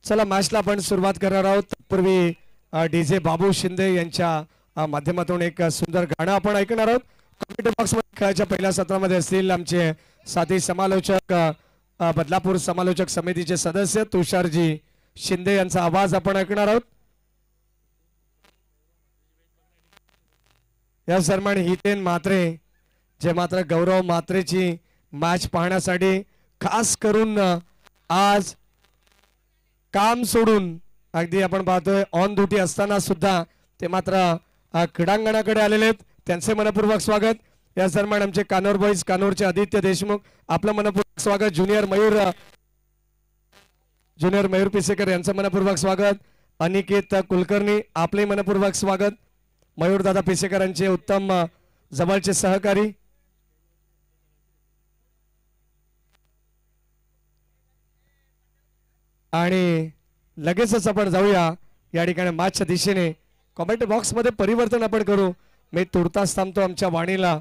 चला मॅचला आपण सुरुवात करणार आहोत. पूर्वी डीजे बाबू शिंदे यांच्या माध्यमातून एक सुंदर गाणं आपण ऐकणार आहोत. कमेंट बॉक्स मध्ये खेळाच्या पहिल्या सत्रामध्ये असतील आमचे साथी समालोचक, बदलापूर समालोचक समितीचे सदस्य तुषारजी शिंदे यांचा आवाज आपण ऐकणार आहोत. या सन्मान हितेन म्हात्रे जे मात्र गौरव म्हात्रेची मॅच पाहण्यासाठी खास करून आज काम सोडून अगदी आपण पाहतोय ऑन ड्युटी असताना सुद्धा ते मात्र क्रीडांगणाकडे आलेले आहेत. त्यांचे मनपूर्वक स्वागत. या दरम्यान आमचे कानोर बॉईज कानोरचे आदित्य देशमुख आपलं मनपूर्वक स्वागत. ज्युनियर मयूर पिसेकर यांचं मनपूर्वक स्वागत. अनिकेत कुलकर्णी आपले मनपूर्वक स्वागत. मयूर दादा पिसेकरांचे उत्तम जवळचे सहकारी. आणि लगेचच आपण जाऊया या ठिकाणी मॅचच्या दिशेने. कमेंट बॉक्स मध्ये परिवर्तन आपण करू. मी तुर्तास थांबतो, आमच्या वाणीला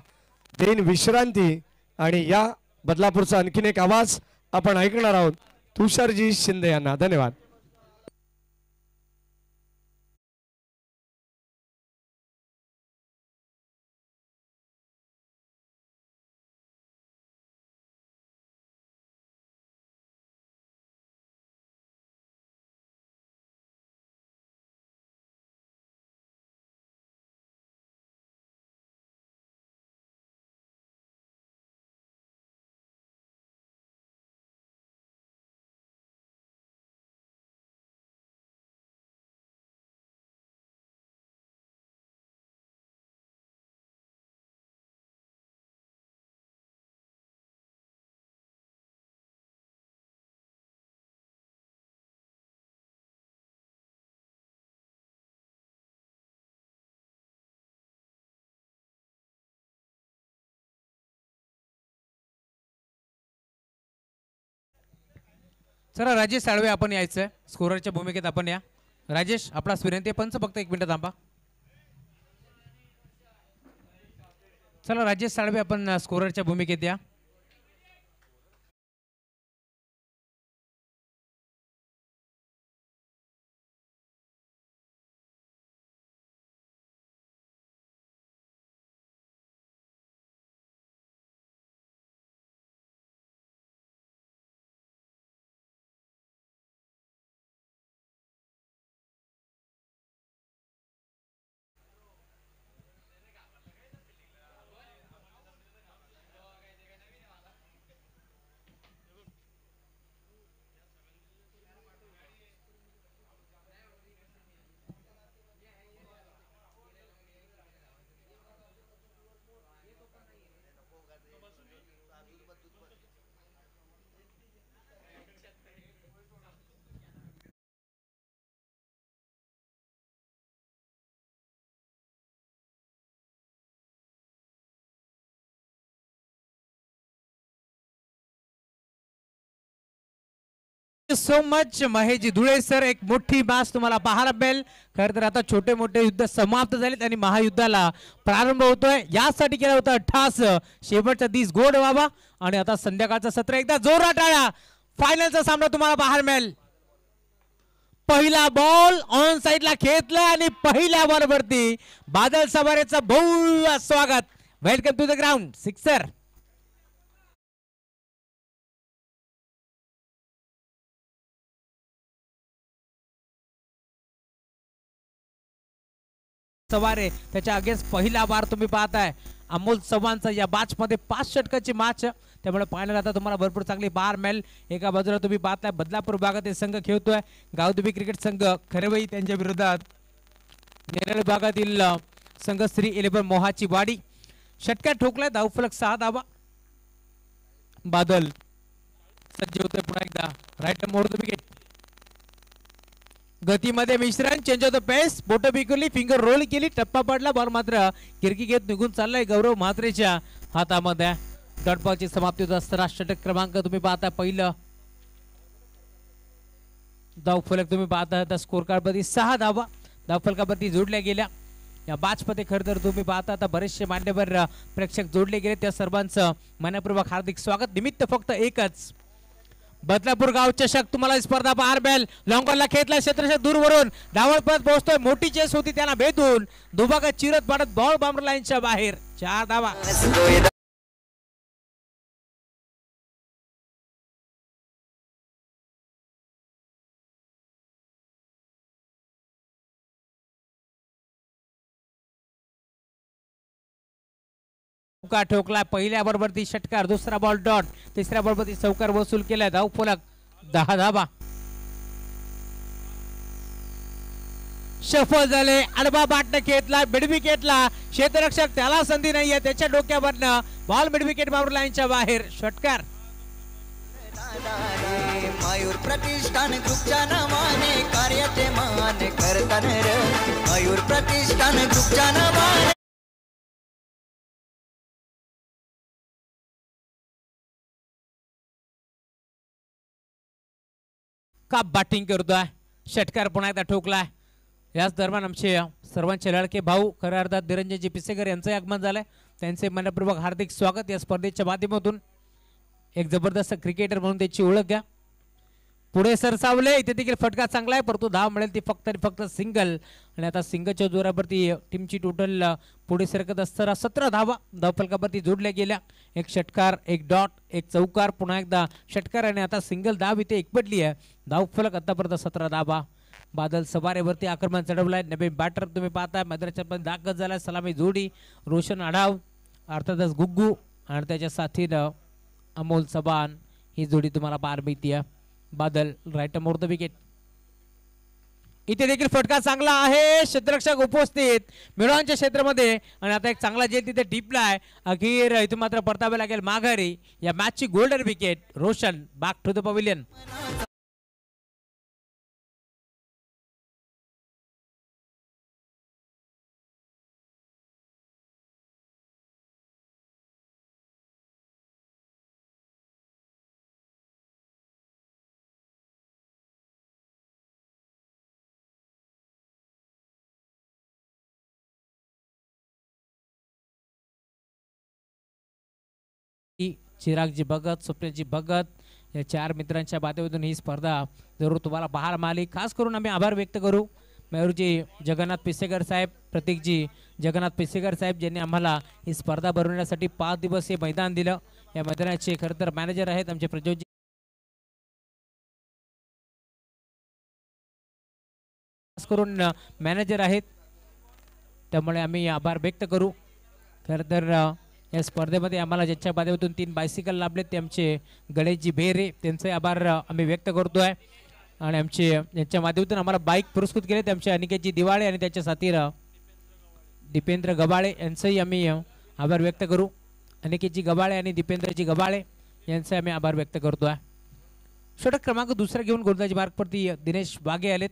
देईन विश्रांती. आणि या बदलापूरचा आणखीन एक आवाज आपण ऐकणार आहोत तुषारजी शिंदे यांना. धन्यवाद. चला राजेश साळवे आपण यायचं स्कोररच्या भूमिकेत आपण या. राजेश आपला विनंती पंच फक्त 1 मिनिट थांबा. चला राजेश साळवे आपण स्कोररच्या भूमिकेत या. So much Mahesh Dhule sir. एक मोठी मॅच तुम्हाला पाहायला मिळेल. खरं तर आता छोटे मोठे युद्ध समाप्त झालेत आणि महायुद्धाला प्रारंभ होतोय. यासाठी केला होता ठास शेवटचा दिस गोड व्हावा. आणि आता संध्याकाळचं सत्र एकदा जोरात टाळ्या. फायनलचा सामना तुम्हाला पाहायला मिळेल. पहिला बॉल ऑन साइडला खेचला आणि पहिल्या बॉल वरती बादल सवारेचं भव्य स्वागत. Welcome to the ground. Sixer. Savare त्याच्या अगेन्स्ट पहिला बार तुम्ही पाहताय. अमोल चव्हाणचा या मॅच मध्ये 5 षटकाची मॅच. त्यामुळे पाहायला आता तुम्हाला भरपूर चांगली बार मिळेल. एका बाजूला तुम्ही पाहताय बदलापूर भागातील संघ खेळतोय गावदेवी क्रिकेट संघ खरवई. त्यांच्या विरोधात नेरळ भागातील संघ श्री 11 मोहाची वाडी. षटक्यात ठोकलाय धावफलक 6 धावा. बादल सज्ज होतोय पुन्हा एकदा. राईट मोड द विकेट. गतीमध्ये मिश्रण. Change of the pace. बोट बिकवली, फिंगर रोल केली, टप्पा पडला. बॉल मात्र किरकी घेत निघून चाललाय गौरव म्हात्रेच्या हातामध्ये. डॉट बॉलची समाप्ती होत असताना षटक क्रमांक तुम्ही पाहता. पहिलं धावफलक तुम्ही पाहता. स्कोर कार्ड मध्ये 6 धावा धावफलकावरती जोडल्या गेल्या. या मॅच मध्ये खरं तर तुम्ही पाहता आता बरेचसे मान्यवर प्रेक्षक जोडले गेले. त्या सर्वांचं मनपूर्वक हार्दिक स्वागत. निमित्त फक्त एकच, बदलापूर गाव चषक तुम्हाला ही स्पर्धा पाहायला मिळेल. लॉंगॉनला खेचला क्षेत्ररक्षक दूरवरून धावत परत पोहोचतोय. मोठी चेस होती त्याला भेदून दुभागात चिरत पाडत बॉल बाउंड्री लाईनच्या बाहेर 4 धावा. चौकार ठोकला. पहिल्या बरोबर ती षटकार, दुसरा बॉल डॉट, तिसऱ्या बरोबर ती चौकार वसूल केलाय. धाव फलक 10 धावा. सफल झाले. अडबा बाटने घेतला, मिडविकेटला क्षेत्ररक्षक, त्याला संधी नाहीये, त्याच्या डोक्यावरनं बॉल मिडविकेट बाउंड्री लाईनच्या बाहेर. षटकार. मयूर प्रतिष्ठान ग्रुपच्या नावाने कार्याचे मान करताना रे. मयूर प्रतिष्ठान ग्रुपच्या नावाने का बॅटिंग करतोय. षटकार पुन्हा एकदा ठोकलाय. याच दरम्यान आमचे सर्वांचे लाडके भाऊ खऱ्या अर्थात निरंजनजी पिसेकर यांचं आगमन झालंय. त्यांचे मनपूर्वक हार्दिक स्वागत या स्पर्धेच्या माध्यमातून. एक जबरदस्त क्रिकेटर म्हणून त्याची ओळख घ्या. पुढे सरसावले. इथे देखील फटका चांगला आहे, परंतु धाव मिळेल ती फक्त आणि फक्त सिंगल. आणि आता सिंगलच्या जोरावरती टीमची टोटल पुढे सरकत असताना 17 धावा धावफलकावरती जोडल्या गेल्या. एक षटकार, एक डॉट, एक चौकार, पुन्हा एकदा षटकार आणि आता सिंगल धाव इथे एकपडली आहे. धावफलक आतापर्यंत 17 धावा. बादल सवारेवरती आक्रमण चढवलाय. नवीन बॅटर तुम्ही पाहताय मैदानाच्या पण दाखल झालाय. सलामी जोडी रोशन आढाव, अर्थातच गुग्गू आणि त्याच्या साथीनं अमोल चव्हाण ही जोडी तुम्हाला पाहायला मिळते. Badal right more the wicket. इथे देखील फटका चांगला आहे. क्षेत्ररक्षक उपस्थित मिळवांच्या क्षेत्रामध्ये आणि आता एक चांगला जेल तिथे टिपलाय. अखेर इथे मात्र परतावे लागेल माघारी. या मॅचची golden wicket. Roshan back to the pavilion. Chiragji Bhagat, Swapnaji Bhagat या 4 मित्रांच्या माध्यमातून ही स्पर्धा जरूर तुम्हाला पाहायला मिळाली. खास करून आम्ही आभार व्यक्त करू मयूरजी जगन्नाथ पिसेकर साहेब, प्रतीकजी जगन्नाथ पिसेकर साहेब ज्यांनी आम्हाला ही स्पर्धा भरवण्यासाठी 5 दिवस हे मैदान दिलं. या मैदानाचे खरं तर मॅनेजर आहेत आमचे प्रज्योतजी, खास करून मॅनेजर आहेत, त्यामुळे आम्ही आभार व्यक्त करू. खरं तर या स्पर्धेमध्ये आम्हाला ज्यांच्या माध्यमातून 3 बायसिकल लाभले ते आमचे गणेशजी बेरे, त्यांचे आभार आम्ही व्यक्त करतोय. आणि आमचे यांच्या माध्यमातून आम्हाला बाईक पुरस्कृत केले ते आमचे अनिकेतजी दिवाळे आणि त्याच्या साथीर दीपेंद्र गबाळे यांचंही आम्ही आभार व्यक्त करू. अनिकेतजी गबाळे आणि दीपेंद्रजी गबाळे यांचे आम्ही आभार व्यक्त करतोय. षटक क्रमांक 2 घेऊन गोलंदाजी मार्गवरती दिनेश वाघे आलेत.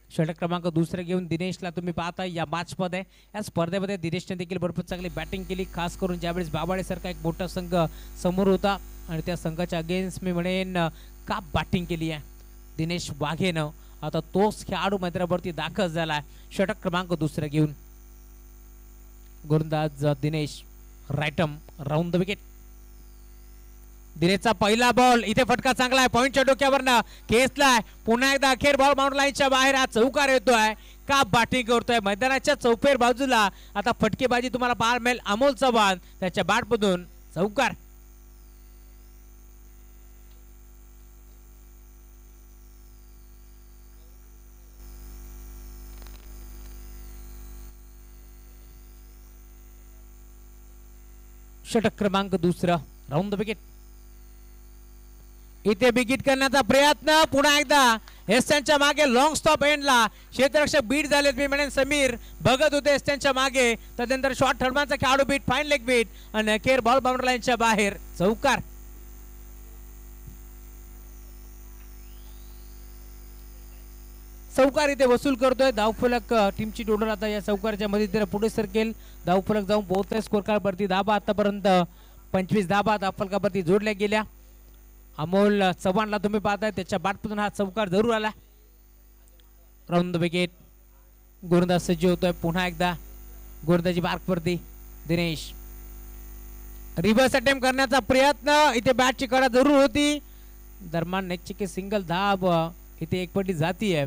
षटक क्रमांक 2 घेऊन दिनेशला तुम्ही पाहता या मॅचमध्ये. या स्पर्धेमध्ये दिनेशने देखील भरपूर चांगली बॅटिंग केली. खास करून ज्यावेळेस बाबाळेसारखा एक मोठा संघ समोर होता आणि त्या संघाच्या अगेन्स्ट मी म्हणेन का बॅटिंग केली आहे दिनेश वाघेनं. आता तोच खेळाडू मैदानावरती दाखल झाला. षटक क्रमांक 2 घेऊन गोलंदाज Dinesh right arm round the wicket. दिनेशचा पहिला बॉल, इथे फटका चांगला आहे, पॉइंटच्या डोक्यावरनं खेचलाय. पुन्हा एकदा अखेर बॉल बाउंड्री लाईनच्या बाहेर. हा चौकार येतोय, का बॅटिंग करतोय मैदानाच्या चौफेर बाजूला. आता फटकेबाजी तुम्हाला पाहायला मिळेल. अमोल चव्हाण त्याच्या बॅटमधून चौकार. षटक क्रमांक 2 राऊंड द विकेट. इथे बिगिट करण्याचा प्रयत्न. पुन्हा एकदा एस्टनच्या मागे लॉंग स्टॉप एंडला क्षेत्ररक्षक बीट झालेत. मी म्हणेन समीर भगत होते एस्टनच्या मागे. त्यानंतर शॉर्ट थर्डमॅनचा खेळाडू बीट, फाईन लेग बीट आणि अखेर बॉल बाउंड्री लाईनच्या बाहेर चौकार. चौकार इथे वसूल करतोय. धावफलक टीमची टोटल आता या चौकारच्या मध्ये पुढे सरकेल. धावफलक जाऊन पोहोचतोय. स्कोर कार्ड वरती धाबा आतापर्यंत 25 धाबा धावफलकावरती जोडल्या गेल्या. अमोल चव्हाणला तुम्ही पाहताय त्याच्या बॅटमधून हा चौकार जरूर आला. Round the wicket. गोलंदाज सज्ज होतोय. पुन्हा एकदा गोलंदाजी मार्कवरती दिनेश. रिव्हर्स अटेम्प्ट करण्याचा प्रयत्न. इथे बॅटची कडा जरूर होती. दरम्यान नेकची की सिंगल धाब इथे एकपटी जाती आहे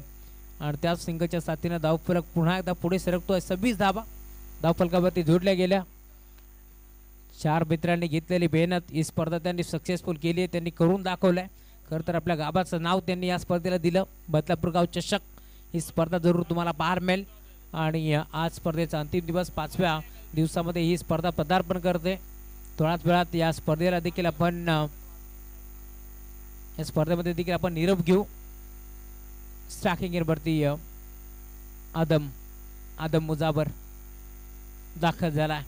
आणि त्याच सिंगलच्या साथीने धावफलक पुन्हा एकदा पुढे सरकतोय. 26 धाबा धावफलकावरती जोडल्या गेल्या. 4 मित्रांनी घेतलेली मेहनत ही स्पर्धा त्यांनी सक्सेसफुल केली आहे. त्यांनी करून दाखवलंय. खरं तर आपल्या गावाचं नाव त्यांनी या स्पर्धेला दिलं. बदलापूर गाव चषक ही स्पर्धा जरूर तुम्हाला पाहायला मिळेल. आणि आज स्पर्धेचा अंतिम दिवस 5व्या दिवसामध्ये ही स्पर्धा पदार्पण करते. थोड्याच वेळात या स्पर्धेला देखील आपण या स्पर्धेमध्ये देखील आपण निरोप घेऊ. स्ट्रायकिंग वरती आदम मुजाबर दाखल झाला.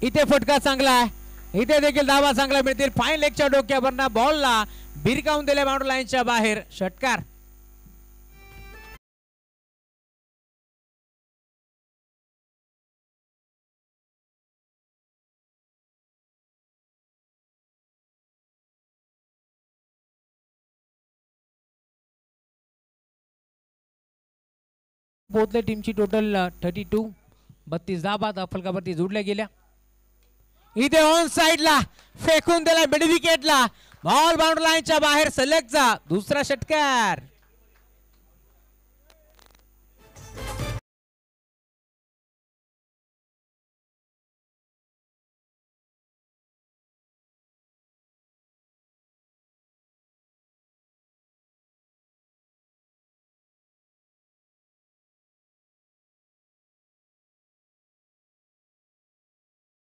इथे फटका चांगला आहे. इथे देखील धावा चांगला मिळतील. फाईन लेगच्या डोक्यावरना बॉलला भिरकावून दिले बाउंड्री लाईनच्या बाहेर. षटकार. पोहोचले टीमची टोटल 32 धाबा धावफलकावरती जोडल्या गेल्या. इथे ऑन साइडला फेकून दिला मिड विकेटला. बॉल बाउंड्री लाईनच्या बाहेर. सलगचा दुसरा षटकार.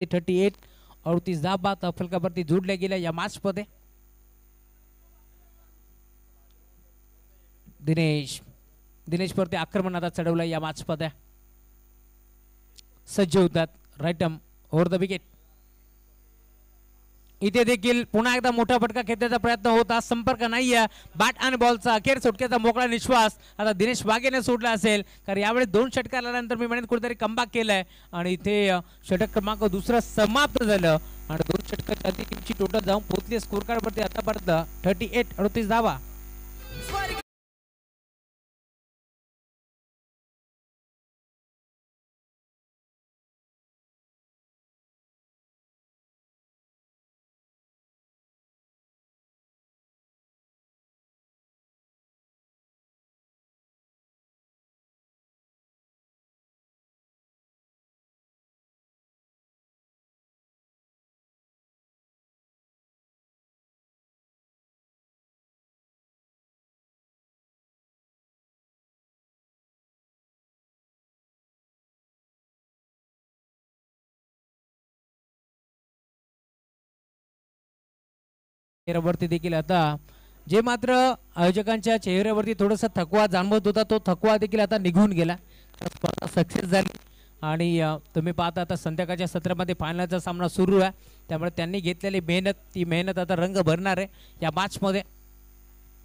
ते 38 धाबा धावफलकावरती जोडल्या गेल्या या मॅच मध्ये. दिनेश परते आक्रमण आता चढवलं या मॅच मध्ये. सज्ज होतात. Right arm over the wicket. इथे देखील पुन्हा एकदा मोठा फटका खेचण्याचा प्रयत्न होता. संपर्क नाहीये. बॅट आणि बॉलचा अखेर सुटकेचा मोकळा निश्वास आता दिनेश वाघेने सोडला असेल. कारण यावेळी 2 षटकार आल्यानंतर मी म्हणेन कुठेतरी कमबॅक केलंय आणि इथे षटक क्रमांक दुसरा समाप्त झालं आणि 2 षटकाच्या आधी टीमची टोटल जाऊन पोहोचली स्कोर कार्ड वरती आतापर्यंत 38 धावा. चेहऱ्यावरती देखील आता जे मात्र आयोजकांच्या चेहऱ्यावरती थोडासा थकवा जाणवत होता तो थकवा देखील आता निघून गेला. स्पर्धा सक्सेस झाली आणि तुम्ही पाहता आता संध्याकाळच्या सत्रामध्ये फायनलचा सामना सुरू आहे. त्यामुळे त्यांनी घेतलेली ती मेहनत आता रंग भरणार आहे या मॅचमध्ये.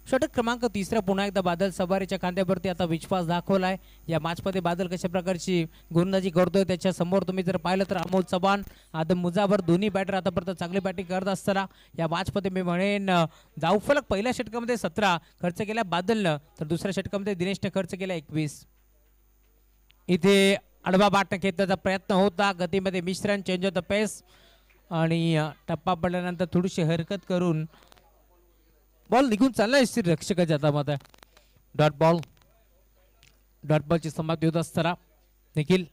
षटक क्रमांक 3 पुन्हा एकदा बादल सवारीच्या खांद्यावरती आता विश्वास दाखवलाय या मॅचमध्ये. बादल कशा प्रकारची गोलंदाजी करतोय त्याच्या समोर तुम्ही जर पाहिलं तर अमोल चव्हाण आदम मुजावर दोन्ही बॅटर आतापर्यंत चांगली बॅटिंग करत असताना या मॅचमध्ये मी म्हणेन धावफलक पहिल्या षटकामध्ये 17 खर्च केला बादलनं तर दुसऱ्या षटकामध्ये दिनेशने खर्च केला 21. इथे आडवा बाटणं घेतल्याचा प्रयत्न होता. गतीमध्ये मिश्रण चेंज ऑफ द पेस आणि टप्पा पडल्यानंतर थोडीशी हरकत करून बॉल निघून चालला रक्षकाच्या हातामध्ये. डॉट बॉलची समाप्ती होत असताना निखिल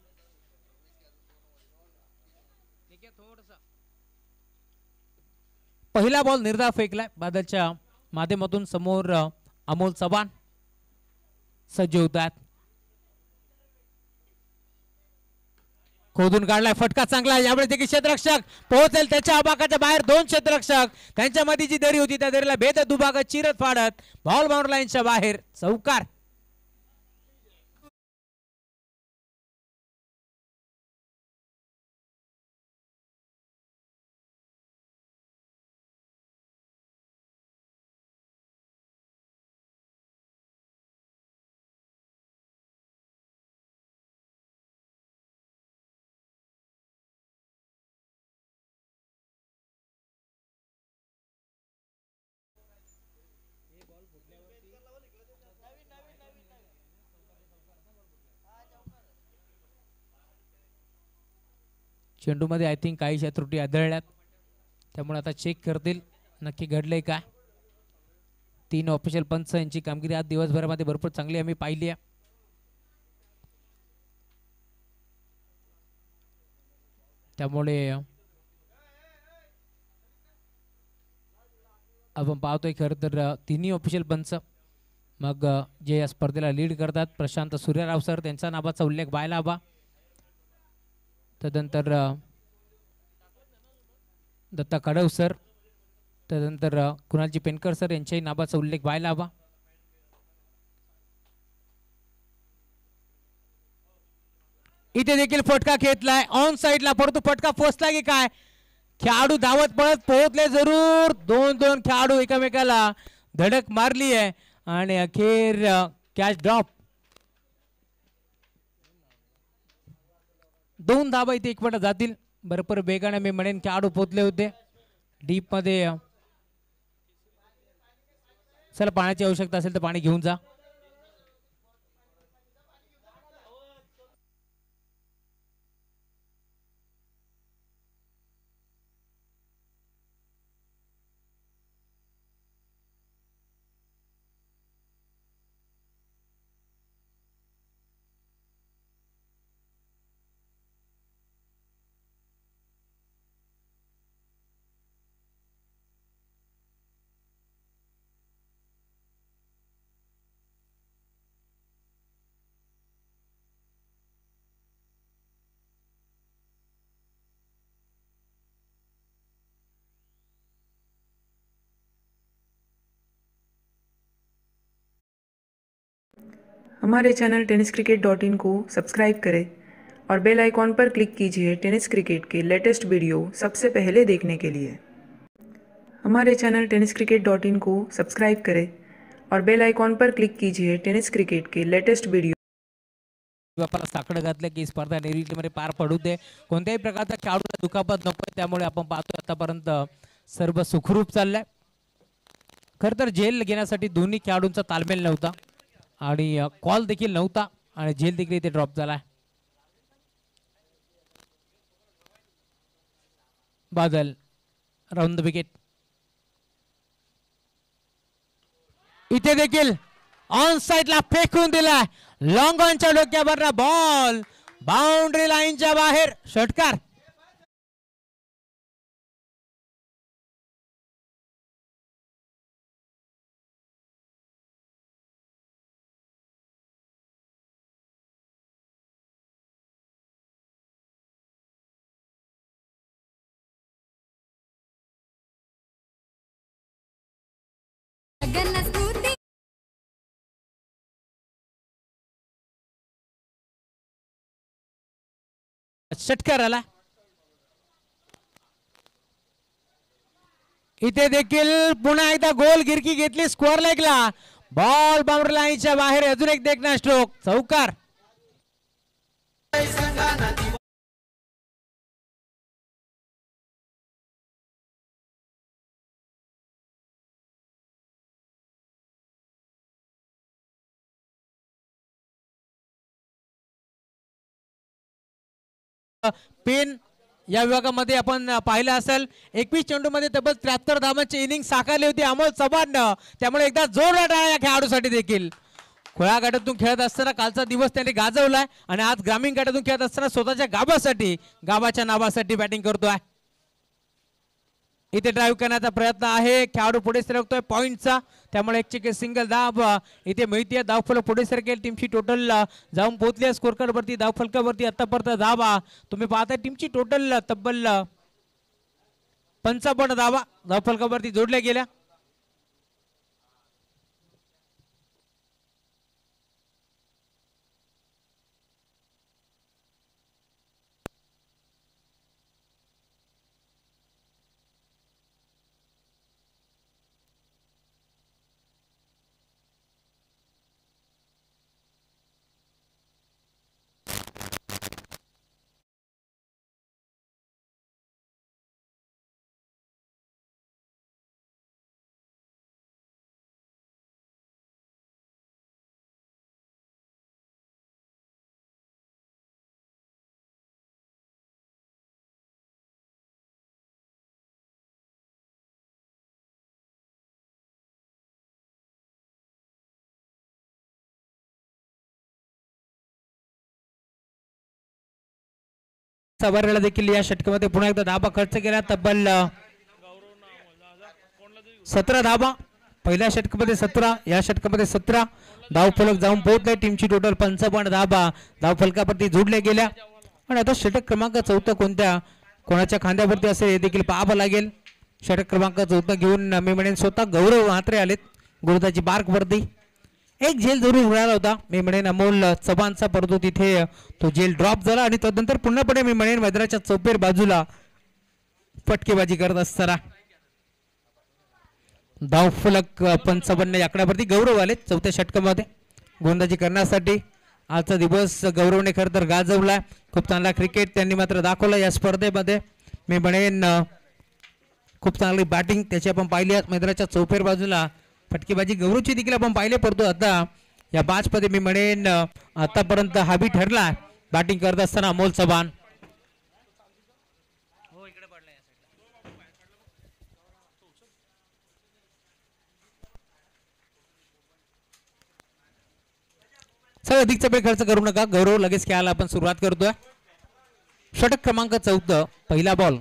पहिला बॉल निर्धाव फेकलाय बादलच्या माध्यमातून. समोर अमोल चव्हाण सज्ज होतात. खोदून काढलाय फटका चांगला. यावेळी देखील क्षेत्ररक्षक पोहोचेल त्याच्या आबाकाच्या बाहेर. 2 क्षेत्ररक्षक त्यांच्यामध्ये जी दरी होती त्या दरीला भेद दुभागात चिरत फाडत बॉल बाउंड्री लाईनच्या बाहेर. चौकार. चेंडूमध्ये आय थिंक काहीशा त्रुटी आढळल्यात त्यामुळे आता चेक करतील. नक्की घडलंय काय? 3 ऑफिशियल पंच यांची कामगिरी आज दिवसभरामध्ये भरपूर चांगली आम्ही पाहिली आहे. त्यामुळे आपण पाहतोय खरं तर तिन्ही ऑफिशियल पंच मग जे या स्पर्धेला लीड करतात प्रशांत सूर्यराव सर त्यांचा नावाचा उल्लेख व्हायला हवा. तदनंतर दत्ता कडव सर, तदनंतर कुणालजी पेनकर सर यांच्याही नावाचा उल्लेख व्हायला हवा. इथे देखील फटका घेतलाय ऑन साइडला, परंतु फटका पोचला की काय? खेळाडू धावत पळत पोहोचले जरूर. 2 खेळाडू एकमेकाला धडक मारली आहे आणि अखेर कॅच ड्रॉप. 2 धावा इथे एकवट जातील. भरपूर वेगाने मी म्हणेन खेळाडू पोहोचले होते डीप मध्ये. चला पाण्याची आवश्यकता असेल तर पाणी घेऊन जा. हमारे चैनल टेनिस क्रिकेट .in को सब्सक्राइब करें और बेल आइकॉन पर क्लिक कीजिए टेनिस क्रिकेट के लेटेस्ट वीडियो सबसे पहले देखने के लिए. हमारे चैनल टेनिस क्रिकेट .in को सब्सक्राइब करें और बेल आइकॉन पर क्लिक कीजिए टेनिस क्रिकेट के लेटेस्ट वीडियो. बापाला साकडं घातलं की स्पर्धा निर्विघ्नपणे पार पडू दे. कोणत्याही प्रकारचा खेळाडूला दुखापत नको, त्यामुळे आपण पाहतो आतापर्यंत सर्व सुखरूप चाललंय. खरं तर झेल घेण्यासाठी दोन्ही खेळाडूंचा तालमेल नव्हता आणि कॉल देखील नव्हता आणि झेल देखील इथे ड्रॉप झाला. Badal round the wicket. इथे देखील ऑन साइडला फेकून दिला. लॉंग ऑनच्या डोक्यावरला बॉल बाउंड्री लाईनच्या बाहेर. षटकार. षटकार आला. इथे देखील पुन्हा एकदा गोल गिरकी घेतली स्क्वेअर लेगला. बॉल बाउंड्री लाईनच्या बाहेर. अजून एक देखना स्ट्रोक. चौकार. पेन या विभागामध्ये आपण पाहिलं असेल 21 चेंडूमध्ये तब्बल 73 धावांची इनिंग साकारली होती अमोल चव्हाण. त्यामुळे एकदा जोरदार टाळ्या या खेळाडूसाठी देखील. खोळा गटातून खेळत असताना कालचा दिवस त्याने गाजवलाय आणि आज ग्रामीण गटातून खेळत असताना स्वतःच्या गावासाठी गावाच्या नावासाठी बॅटिंग करतोय. इथे ड्राईव्ह करण्याचा प्रयत्न आहे. खेळाडू पुढे सरकतोय पॉइंटचा, त्यामुळे एक सिंगल धाव इथे मिळते. धावफलक पुढे सरकेल. टीमची टोटल जाऊन पोहोचली स्कोर कार्ड वरती धावफलकावरती आतापर्यंत धावा तुम्ही पाहताय. टीमची टोटल तब्बल 55 धावा धावफलकावरती जोडल्या गेल्या. सवारीला देखील या षटकामध्ये पुन्हा एकदा धाबा खर्च केला. तब्बल 17 धाबा. पहिल्या षटकामध्ये 17, या षटकामध्ये 17 धावफलक जाऊन पोहोचले. टीमची टोटल 55 धाबा धावफलकावरती जोडल्या गेल्या. आणि आता षटक क्रमांक 4 कोणाच्या खांद्यावरती असेल हे देखील पाहावं लागेल. षटक क्रमांक 4 घेऊन मी म्हणेन स्वतः गौरव म्हात्रे आलेत गुरुदाची बार्क वरती. एक झेल जरूर मिळाला होता मी म्हणेन अमोल चव्हाणचा, परंतु तिथे तो झेल ड्रॉप झाला आणि तदनंतर पुन्हापणे मी म्हणेन मैदानाच्या चौपेर बाजूला फटकेबाजी करत असताना धावफलक 55 आकड्यावरती गौरव आले 4थ्या षटकामध्ये गोलंदाजी करण्यासाठी. आजचा दिवस गौरवने खरं तर गाजवला. खूप चांगला क्रिकेट त्यांनी मात्र दाखवला या स्पर्धेमध्ये. मी म्हणेन खूप चांगली बॅटिंग त्याची आपण पाहिली. मैदानाच्या चौफेर बाजूला फटकेबाजी गौरवची देखील आपण पाहिले. परंतु आता या मॅचमध्ये मी म्हणेन आतापर्यंत हावी ठरला बॅटिंग करत असताना अमोल चव्हाण. सर अधिकचा वेळ खर्च करू नका. गौरव लगेच खेळायला आपण सुरुवात करतोय. षटक क्रमांक 14 पहिला बॉल.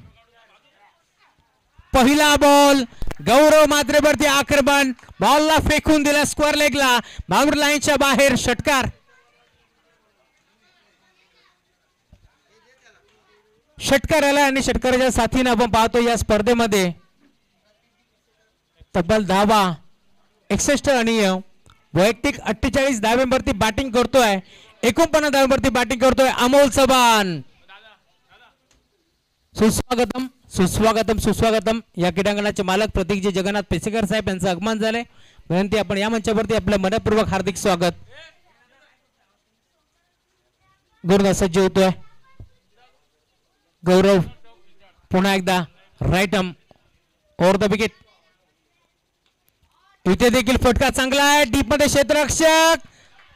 पहिला बॉल गौरव मात्रेवरती आक्रमण. बॉलला फेकून दिला स्क्वेअर लेगला बाउंड्री लाईनच्या बाहेर. षटकार. षटकार आला आणि षटकाराच्या साथीने आपण पाहतो या स्पर्धेमध्ये तब्बल धावा 61 आणि वैयक्तिक 48 धाव्यांवरती बॅटिंग करतोय. 49 धाव्यांवरती बॅटिंग करतोय अमोल चव्हाण. सुस्वागतम सुस्वागतम सुस्वागतम. या क्रीडांगणाचे मालक प्रतीकजी जगन्नाथ पेसेकर साहेब यांचं आगमन झालंय. विनंती आपण या मंचावरती आपलं मनपूर्वक हार्दिक स्वागत. गुरुदा सज्ज होतोय. गौरव पुन्हा एकदा right arm over the wicket. इथे देखील फटका चांगला आहे डीप मध्ये क्षेत्ररक्षक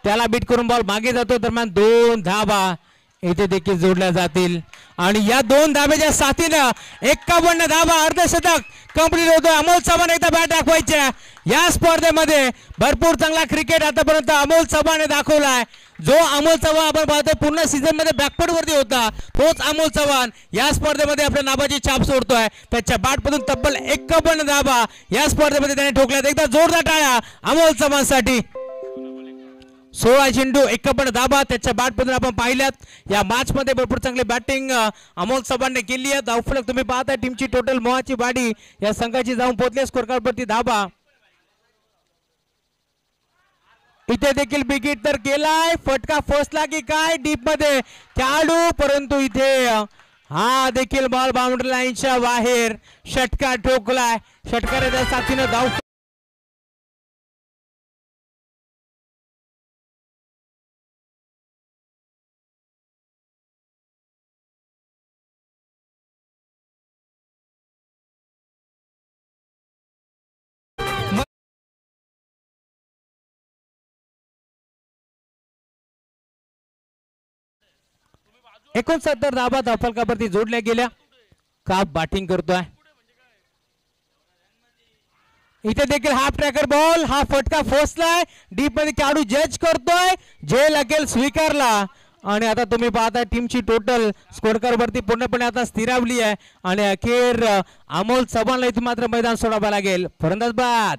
त्याला बीट करून बॉल मागे जातो. दरम्यान 2 धाबा इथे देखील जोडल्या जातील आणि या 2 धाब्याच्या साथीनं 51 धाबा अर्धशतक कंप्लीट होतोय. अमोल चव्हाण एकदा बॅट दाखवायच्या या स्पर्धेमध्ये. भरपूर चांगला क्रिकेट आतापर्यंत अमोल चव्हाण दाखवलाय. जो अमोल चव्हाण आपण पाहतोय पूर्ण सीझन मध्ये बॅकवर्ड वरती होता तोच अमोल चव्हाण या स्पर्धेमध्ये आपल्या नावाची छाप सोडतोय. त्याच्या बॅटमधून तब्बल 51 धाबा या स्पर्धेमध्ये त्याने ठोकल्यात. एकदा जोरदार टाळ्या अमोल चव्हाणसाठी. 16 चेंडू 51 धाबा त्याच्या बॅटमधून आपण पाहिल्यात. या मॅच मध्ये भरपूर चांगली बॅटिंग अमोल चव्हाणने केली आहे. धावफलक तुम्ही पाहताय टीमची टोटल मोहाची बाडी या संघाची जाऊन पोहोचली. स्कोर कार्ड वरती धाबा. इथे देखील विकेट तर केलाय. फटका फसला की काय डीप मध्ये खेळाडू, परंतु इथे हा देखील बॉल बाउंड्री लाईनच्या बाहेर. षटकार ठोकलाय. षटकाराच्या साथीने धाव । 69 धाबा धावफलकावरती जोडल्या गेल्या. का बॅटिंग करतोय इथे देखील हाफ ट्रॅकर बॉल. हा फटका फसलाय डीप मध्ये खेळाडू जज करतोय. झेल अकेल स्वीकारला आणि आता तुम्ही पाहताय टीमची टोटल स्कोरकार वरती पूर्णपणे आता स्थिरावली आहे आणि अखेर अमोल चव्हाणला इथे मात्र मैदान सोडावं लागेल. फलंदाज बाद.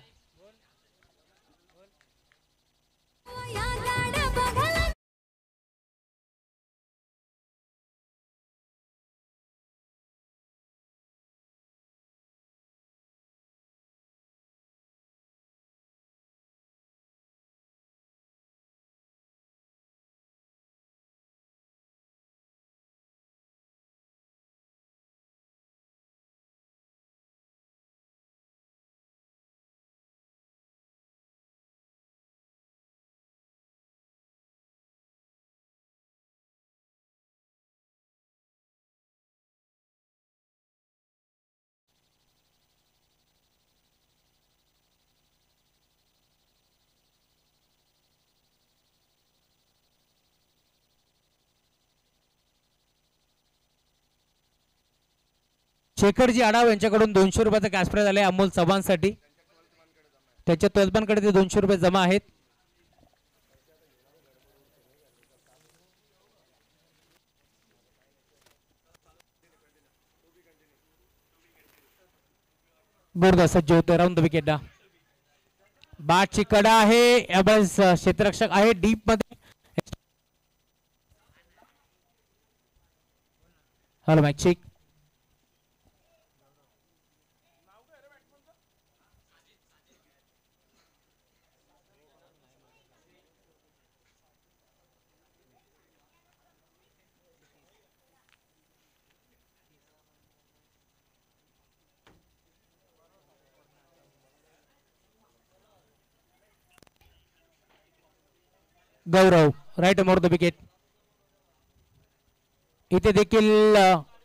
शेखरजी आढाव यांच्याकडून 200 रुपयाचा कॅश प्राइज आलाय अमोल चव्हाणसाठी. त्याच्या तोजबांकडे ते 200 रुपये जमा आहेत. बोर्ड सज्ज होतोय राऊंड द विकेट. बाटची कडा आहे यावेळेस क्षेत्ररक्षक आहे डीप मध्ये. Hello match check. Gaurav right more the wicket. इथे देखील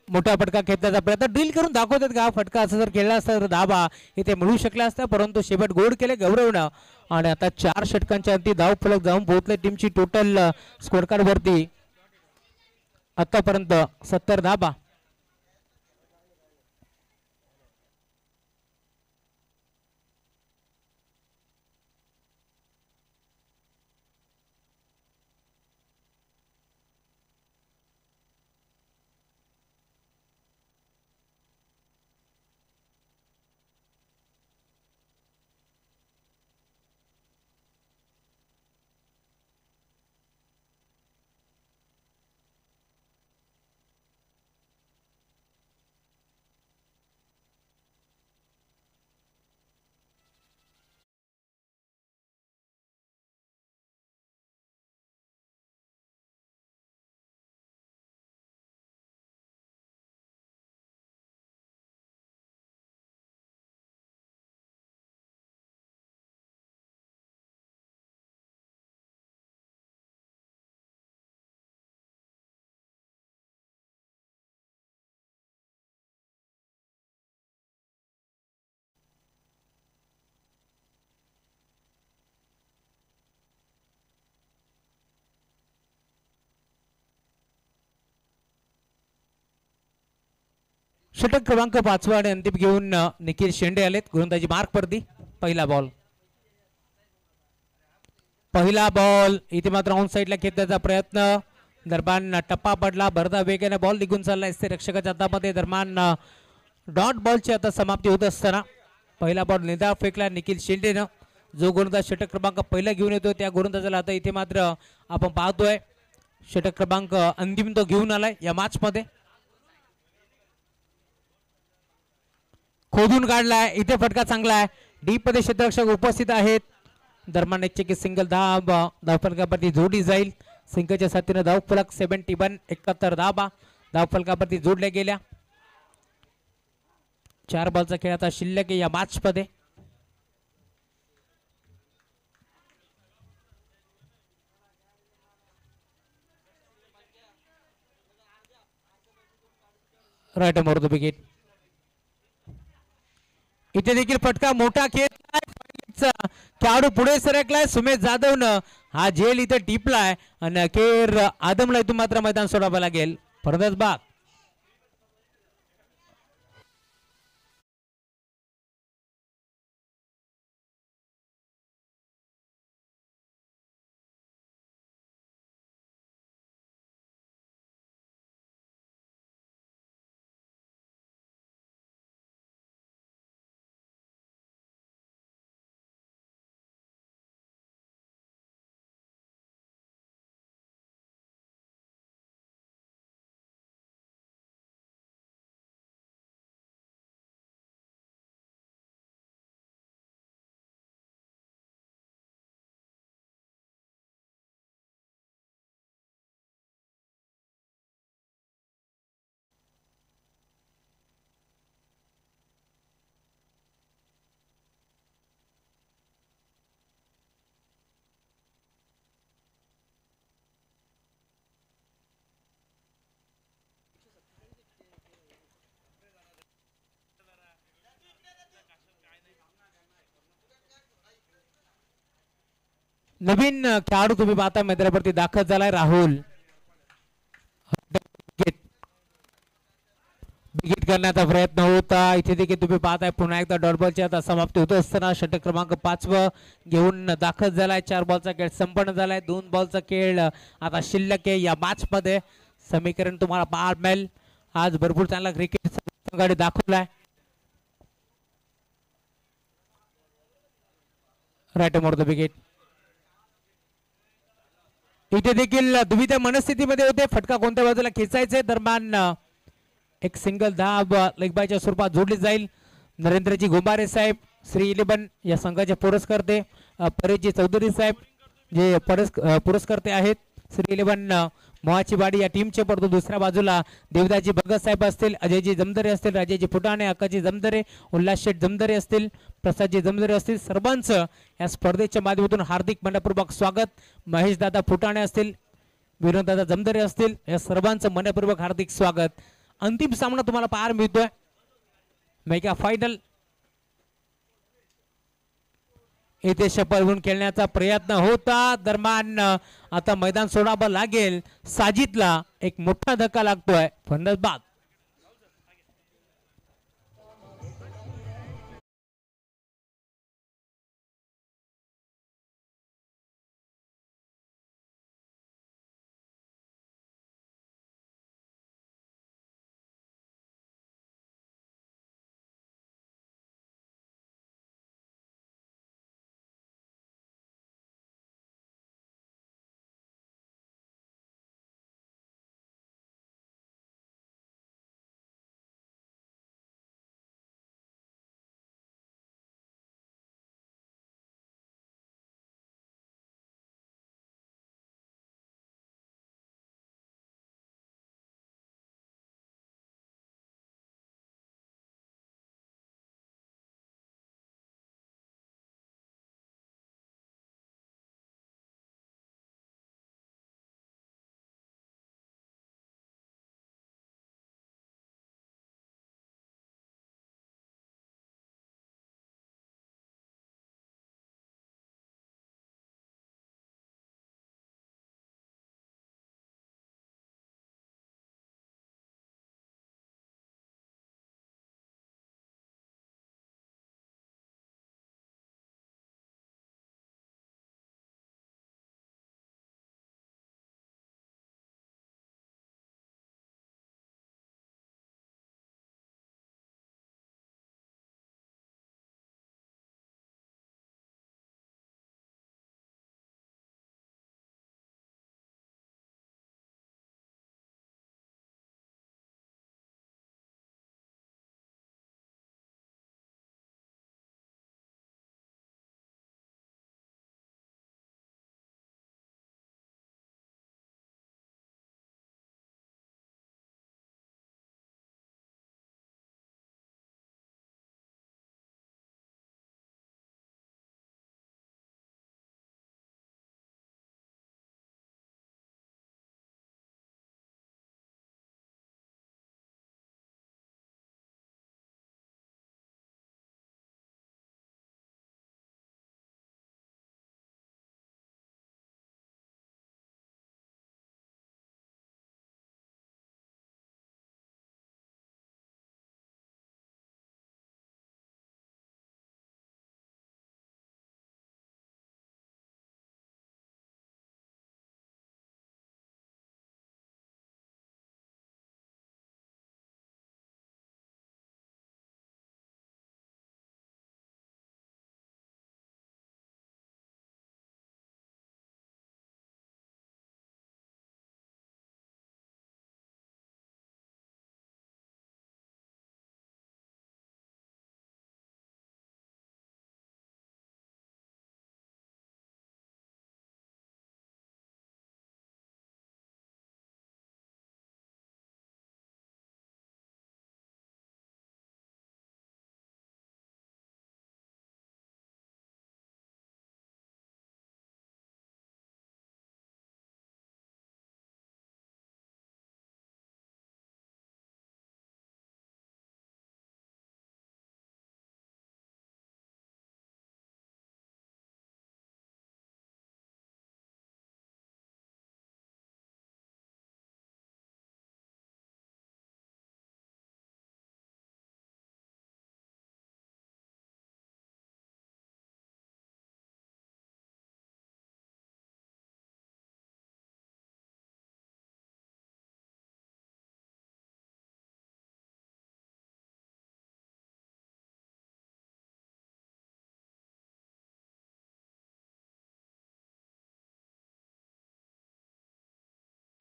मोठा फटका खेचण्याचा प्रयत्न ड्रिल करून दाखवतात का फटका असं जर खेळला असता तर धाबा इथे मिळू शकला असता परंतु शेवट गोड केले गौरवनं. आणि आता 4 षटकांच्या अंती धाव फलक जाऊन पोहोचले टीमची टोटल स्कोर कार्ड वरती आतापर्यंत 70 धाबा. षटक क्रमांक 5 आणि अंतिम घेऊन निखिल शेंडे आलेत गोलंदाजी मार्क परती. पहिला बॉल इथे मात्र ऑन साइडला खेचण्याचा प्रयत्न दरम्यान टप्पा पडला भरदा वेगाने बॉल निघून चालला असते रक्षकाच्या हातामध्ये. दरम्यान डॉट बॉलची आता समाप्ती होत असताना पहिला बॉल निधा फेकला निखिल शेंडेनं. जो गोलंदाज षटक क्रमांक पहिला घेऊन येतो त्या गोलंदाजाला आता इथे मात्र आपण पाहतोय षटक क्रमांक अंतिम तो घेऊन आलाय या मॅच मध्ये. खोदून काढलाय इथे फटका चांगला आहे डीप मध्ये क्षेत्ररक्षक उपस्थित आहेत. दरम्यान एक चेकी सिंगल धाव फलकावरती जोडली जाईल. सिंगलच्या साथीने धाव फलक 71 71 धाव फलकावरती जोडल्या गेल्या. 4 बॉलचा खेळ आता शिल्लक आहे या मॅच मध्ये. Right more the wicket. इथे देखील फटका मोठा खेळ खेळाडू पुढे सरकलाय सुमेश जाधवनं हा झेल इथे टिपलाय आणि अखेर आदमला इथून मात्र मैदान सोडावं लागेल. फरदस बाद. नवीन खेळाडू तुम्ही पाहता मैदानावरती दाखल झालाय राहुल. विकेट करण्याचा प्रयत्न होता इथे देखील तुम्ही पाहताय पुन्हा एकदा डॉट बॉलची आता समाप्ती होत असताना षटक क्रमांक 5 घेऊन दाखल झालाय. 4 बॉलचा खेळ संपन्न झालाय. 2 बॉलचा खेळ आता शिल्लक आहे या मॅच मध्ये. समीकरण तुम्हाला पाहायला मिळेल. आज भरपूर चांगला क्रिकेट संघाने दाखवलाय. Right more the wicket. इथे देखील दुविधा मनस्थितीमध्ये होते. फटका कोणत्या बाजूला खेचायचे. दरम्यान एक सिंगल धाव लेग बायच्या स्वरूपात जोडली जाईल. नरेंद्रजी गोंबारे साहेब श्री 11 या संघाचे पुरस्कर्ते, परेशजी चौधरी साहेब जे पुरस्कर्ते आहेत श्री 11 मोहाची वाडी या टीमचे. परंतु दुसऱ्या बाजूला देवदाजी भगत साहेब असतील, अजयजी जमदरे असतील, राजेजी फुटाणे, अक्काजी जमदरे, उल्हास शेठ जमदरे असतील, प्रसादजी जमदरे असतील, सर्वांचं या स्पर्धेच्या माध्यमातून हार्दिक मनपूर्वक स्वागत. महेश दादा फुटाणे असतील, विनोद दादा जमदरे असतील, या सर्वांचं मनपूर्वक हार्दिक स्वागत. अंतिम सामना तुम्हाला पाहायला मिळतोय. मेगा फायनल इथे शपथ घेऊन खेळण्याचा प्रयत्न होता. दरम्यान आता मैदान सोडावं लागेल. साजिदला एक मोठा धक्का लागतोय. फंदच बाद.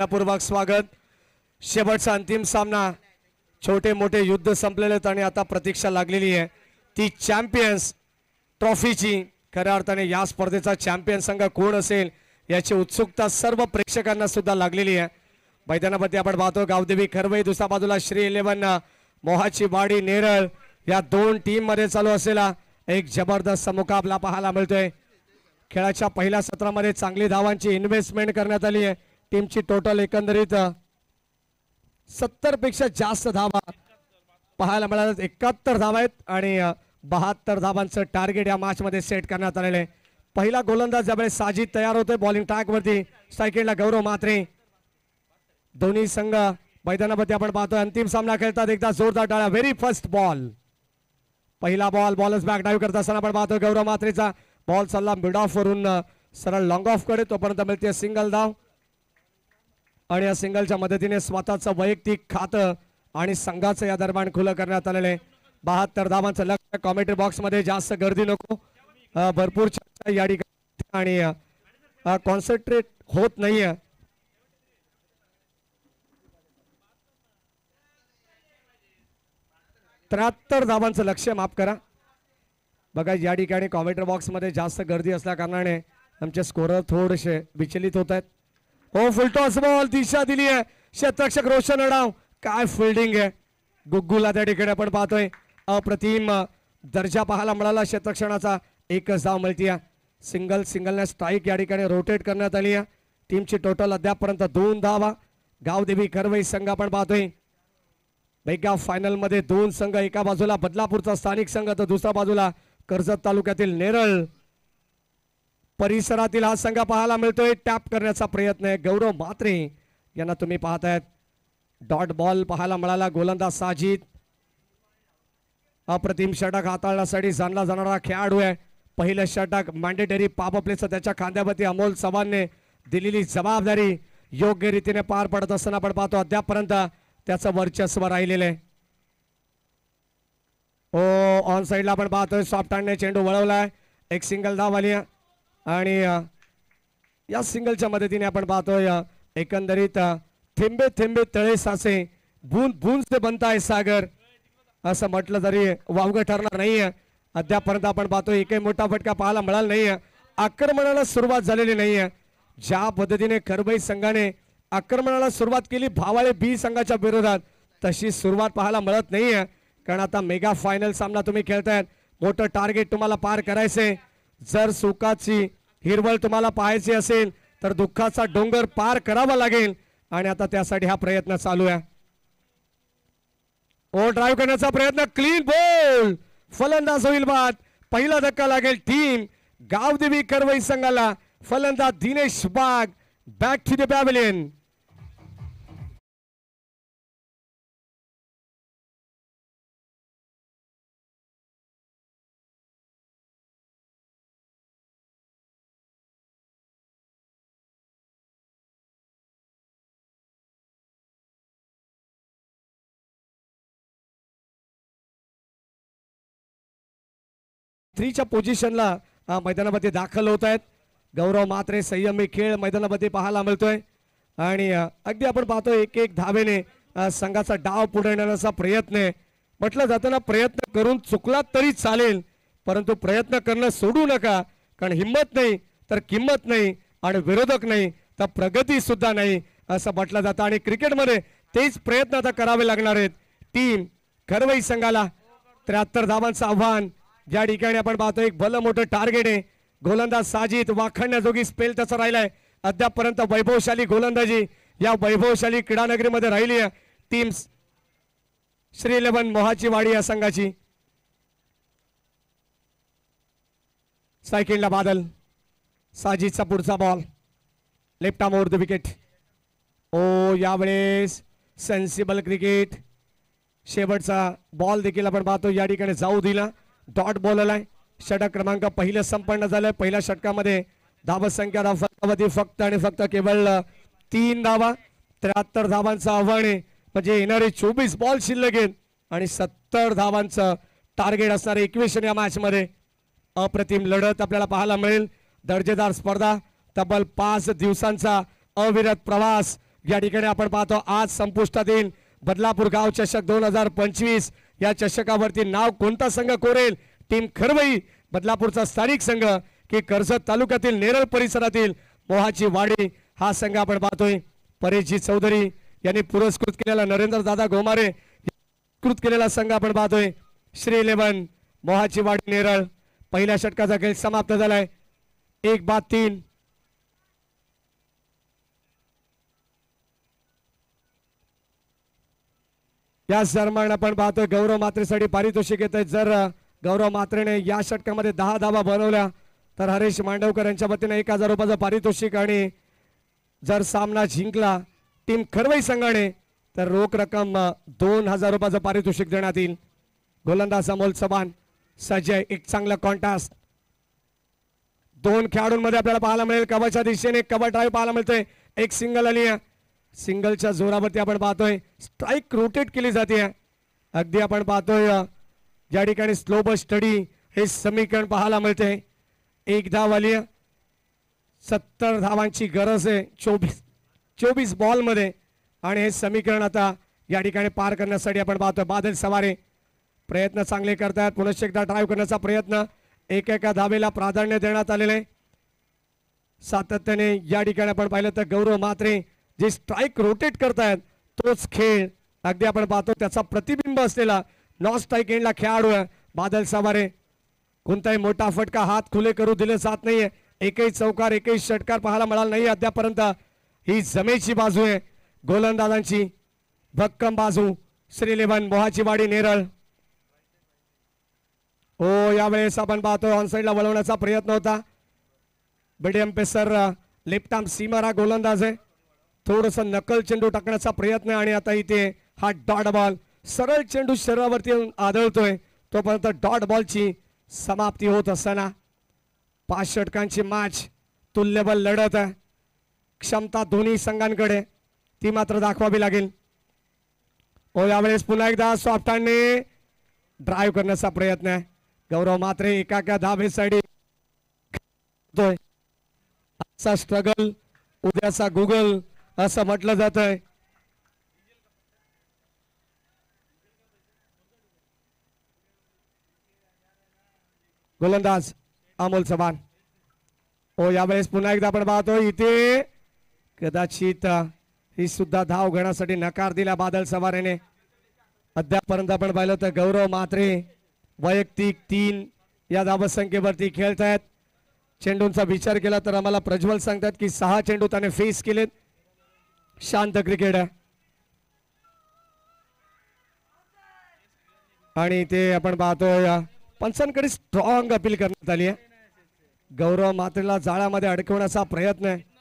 पूर्वक स्वागत. शेवटचा अंतिम सामना. छोटे मोठे युद्ध संपलेले आहेत आणि आता प्रतीक्षा लागलेली आहे ती चॅम्पियन्स ट्रॉफीची. खऱ्या अर्थाने या स्पर्धेचा चॅम्पियन संघ कोण असेल याची उत्सुकता सर्व प्रेक्षकांना सुद्धा लागलेली आहे. मैदानामध्ये आपण पाहतो गावदेवी खरवई, दुसऱ्या बाजूला श्री 11 मोहाची वाडी नेरळ या दोन टीम मध्ये चालू असलेला एक जबरदस्त मुकाबला पाहायला मिळतोय. खेळाच्या पहिल्या सत्रामध्ये चांगली धावांची इन्व्हेस्टमेंट करण्यात आली आहे. टीमची टोटल एकंदरीत 70 पेक्षा जास्त धावा पाहायला मिळाल्या. 71 धावा आहेत आणि 72 धावांचं टार्गेट या मॅच मध्ये सेट करण्यात आलेलं आहे. पहिला गोलंदाज ज्यावेळेस साजिद तयार होतोय बॉलिंग ट्रॅक वरती. स्ट्राईकला गौरव म्हात्रे. दोन्ही संघ मैदानामध्ये आपण पाहतोय अंतिम सामना खेळतात. एकदा जोरदार टाळ्या. Very first ball. पहिला बॉल बॉलर्स बॅक डाईव्ह करत असताना आपण पाहतोय गौरव म्हात्रेचा बॉल चालला मिड ऑफ वरून सरळ लॉंग ऑफ कडे. तोपर्यंत मिळते सिंगल धाव आणि या सिंगलच्या मदतीने स्वतःचं वैयक्तिक खातं आणि संघाचं या दरम्यान खुलं करण्यात आलेलं आहे. 72 धावांचं लक्ष्य. कॉमेंट्री बॉक्स मध्ये जास्त गर्दी नको. भरपूर चर्चा या ठिकाणी आणि कॉन्सन्ट्रेट होत नाहीये. त्र्याहत्तर धावांचं लक्ष्य. माफ करा. बघा या ठिकाणी कॉमेंट्री बॉक्स मध्ये जास्त गर्दी असल्या कारणाने आमचे स्कोरर थोडेसे विचलित होत आहेत. हो फुलटॉस बॉल दिशा दिली आहे. क्षेत्ररक्षक रोशन अडाव. काय फिल्डिंग आहे गुग्गुला त्या ठिकाणी आपण पाहतोय. अप्रतिम दर्जा पाहायला मिळाला क्षेत्ररक्षणाचा. एकच धाव मिळतीये. सिंगलने स्ट्राईक या ठिकाणी रोटेट करण्यात आली आहे. टीमची टोटल अद्यापर्यंत 2 धावा. गावदेवी खरवई संघ आपण पाहतोय मेगा फायनल मध्ये 2 संघ. एका बाजूला बदलापूरचा स्थानिक संघ तर दुसऱ्या बाजूला कर्जत तालुक्यातील नेरळ परिसरातील हा संघ पाहायला मिळतोय. टॅप करण्याचा प्रयत्न आहे गौरव म्हात्रे यांना तुम्ही पाहतायत. डॉट बॉल पाहायला मिळाला. गोलंदाज साजिद. अप्रतिम षटक हाताळण्यासाठी जाणला जाणारा खेळाडू आहे. पहिलं षटक मॅन्डेटरी पाप प्लेचं त्याच्या खांद्यावरती अमोल चव्हाणने दिलेली जबाबदारी योग्य रीतीने पार पडत असताना आपण पाहतो अद्यापर्यंत त्याचं वर्चस्व राहिलेलं आहे. ओ ऑन साइडला आपण पाहतोय सॉफ्ट हँडने चेंडू वळवलाय. एक सिंगल धाव आली आणि या सिंगलच्या मदतीने आपण पाहतोय एकंदरीत थेंबे थेंबे तळे साचे बूंद बूंद से बनता है सागर असं म्हटलं तरी वावगं ठरणार नाहीये. अद्यापर्यंत आपण पाहतोय एकही मोठा फटका पाहायला मिळाला नाहीये. आक्रमणाला सुरुवात झालेली नाहीये. ज्या पद्धतीने खरवई संघाने आक्रमणाला सुरुवात केली भावाळे बी संघाच्या विरोधात तशी सुरुवात पाहायला मिळत नाहीये. कारण आता मेगा फायनल सामना तुम्ही खेळतायत. मोठं टार्गेट तुम्हाला पार करायचंय. जर सुखाची हिरवळ तुम्हाला पाहायची असेल तर दुःखाचा डोंगर पार करावा लागेल आणि आता त्यासाठी हा प्रयत्न चालू आहे. ओ ड्राईव्ह करण्याचा प्रयत्न. Clean ball. फलंदाज होईल बाद. पहिला धक्का लागेल टीम गावदेवी खरवई संघाला. फलंदाज Dinesh Bag. Back to the pavilion. थ्रीच्या पोझिशनला मैदानामध्ये दाखल होत आहेत. गौरव म्हात्रे संयमी खेळ मैदानामध्ये पाहायला मिळतोय आणि अगदी आपण पाहतोय एक एक धावेने संघाचा डाव पुढे नेण्याचा प्रयत्न आहे. म्हटलं जातं ना प्रयत्न करून चुकलात तरी चालेल परंतु प्रयत्न करणं सोडू नका. कारण हिंमत नाही तर किंमत नाही आणि विरोधक नाही तर प्रगती सुद्धा नाही असं म्हटलं जातं आणि क्रिकेटमध्ये तेच प्रयत्न आता करावे लागणार आहेत. टीम खरवई संघाला 73 धावांचं आव्हान. ज्या ठिकाणी आपण पाहतो एक भलं मोठं टार्गेट आहे. गोलंदाज साजिद वाखण्याजोगी स्पेल त्याचा राहिलाय. अद्यापर्यंत वैभवशाली गोलंदाजी या वैभवशाली क्रीडानगरीमध्ये राहिली आहे टीम श्री 11 मोहाची वाडी या संघाची. सायकलला बादल. साजिदचा पुढचा ball left arm over the wicket. ओ यावेळेस सेन्सिबल क्रिकेट. शेवटचा बॉल देखील आपण पाहतो या ठिकाणी जाऊ दिला. डॉट बॉल आलाय. षटक क्रमांक पहिलं संपन्न झालंय. पहिल्या षटकामध्ये धाव संख्या फक्त आणि फक्त केवळ 3 धावा. 73 धावांचं आव्हान आहे म्हणजे येणारे 24 बॉल शिल्लक आहेत आणि 70 धावांचं टार्गेट असणारे इक्वेशन या मॅच मध्ये. अप्रतिम लढत आपल्याला पाहायला मिळेल. दर्जेदार स्पर्धा. तब्बल 5 दिवसांचा अविरत प्रवास या ठिकाणी आपण पाहतो आज संपुष्टात येईल बदलापूर गाव चषक 2025 या चषकावरती नाव कोणता संघ कोरेल टीम खरवई बदलापूरचा स्थानिक संघ की कर्जत तालुक्यातील नेरळ परिसरातील मोहाची वाडी हा संघ आपण पाहतोय परेशजी चौधरी यांनी पुरस्कृत केलेला नरेंद्र दादा गोमारे पुरस्कृत केलेला संघ आपण पाहतोय श्री 11 मोहाची वाडी नेरळ पहिल्या षटकाचा खेळ समाप्त झालाय 1-3 या दरम्यान आपण पाहतोय गौरव मात्रेसाठी पारितोषिक येत आहे जर गौरव मात्रेने या षटकामध्ये 10 धावा बनवल्या तर हरेश मांडवकर यांच्या वतीने 1000 रुपयाचं पारितोषिक आणि जर सामना जिंकला टीम खरवई संघाने तर रोख रक्कम 2000 रुपयाचं पारितोषिक देण्यात येईल गोलंदाज अमोल चव्हाण सज्ज आहे एक चांगला कॉन्टास्ट दोन खेळाडूंमध्ये आपल्याला पाहायला मिळेल कबाच्या दिशेने कबा ड्राईव्ह पाहायला मिळतोय एक सिंगल आली आहे सिंगलच्या जोरावरती आपण पाहतोय स्ट्राईक रोटेट केली जाते अगदी आपण पाहतोय ज्या ठिकाणी स्लो बस स्टडी हे समीकरण पाहायला मिळते एक धाव आली 70 धावांची गरज आहे 24 बॉल मध्ये आणि हे समीकरण आता या ठिकाणी पार करण्यासाठी आपण पाहतोय बादल सवारे प्रयत्न चांगले करतात पुनश्च एकदा ड्राईव्ह करण्याचा प्रयत्न एका धावेला प्राधान्य देण्यात आलेले सातत्याने या ठिकाणी आपण पाहिलं तर गौरव मात्रे जे स्ट्राईक रोटेट करतायत तोच खेळ अगदी आपण पाहतो त्याचा प्रतिबिंब असलेला नॉन स्ट्राईक एंडला खेळाडू आहे बादल सवारे कोणताही मोठा फटका हात खुले करू दिले जात नाहीये एकही चौकार एकही षटकार पाहायला मिळाला नाही अद्यापर्यंत ही जमेची बाजू आहे गोलंदाजांची भक्कम बाजू श्री 11 मोहाची वाडी नेरळ हो यावेळेस आपण पाहतोय ऑनसाइडला वळवण्याचा प्रयत्न होता BDM pacer left arm seamer हा गोलंदाज आहे थोडस नकल चेंडू टाकण्याचा प्रयत्न आणि आता इथे हा डॉट बॉल सरळ चेंडू शरीरावरती आदळतोय तोपर्यंत डॉट बॉलची समाप्ती होत असताना 5 षटकांची मॅच तुल्यबल लढत आहे क्षमता दोन्ही संघांकडे ती मात्र दाखवावी लागेल हो यावेळेस पुन्हा एकदा सॉफ्ट हँडने ड्राईव्ह करण्याचा प्रयत्न आहे गौरव मात्रे एका धावेसाठी आजचा स्ट्रगल उद्याचा गुगल असं म्हटलं जात आहे गोलंदाज अमोल चव्हाण हो यावेळेस पुन्हा एकदा आपण पाहतो इथे कदाचित ही सुद्धा धाव घेण्यासाठी नकार दिला बादल सवारेने अद्यापर्यंत आपण पाहिलं तर गौरव मात्रे वैयक्तिक 3 या धावसंख्येवरती खेळत आहेत चेंडूंचा विचार केला तर आम्हाला प्रज्वल सांगतात की 6 चेंडू त्याने फेस केलेत शांत क्रिकेट आहे आणि ते आपण पाहतोय पंचांकडे स्ट्रॉंग अपील करण्यात आली आहे गौरव मात्रेला जाळ्यामध्ये अडकवण्याचा प्रयत्न आहे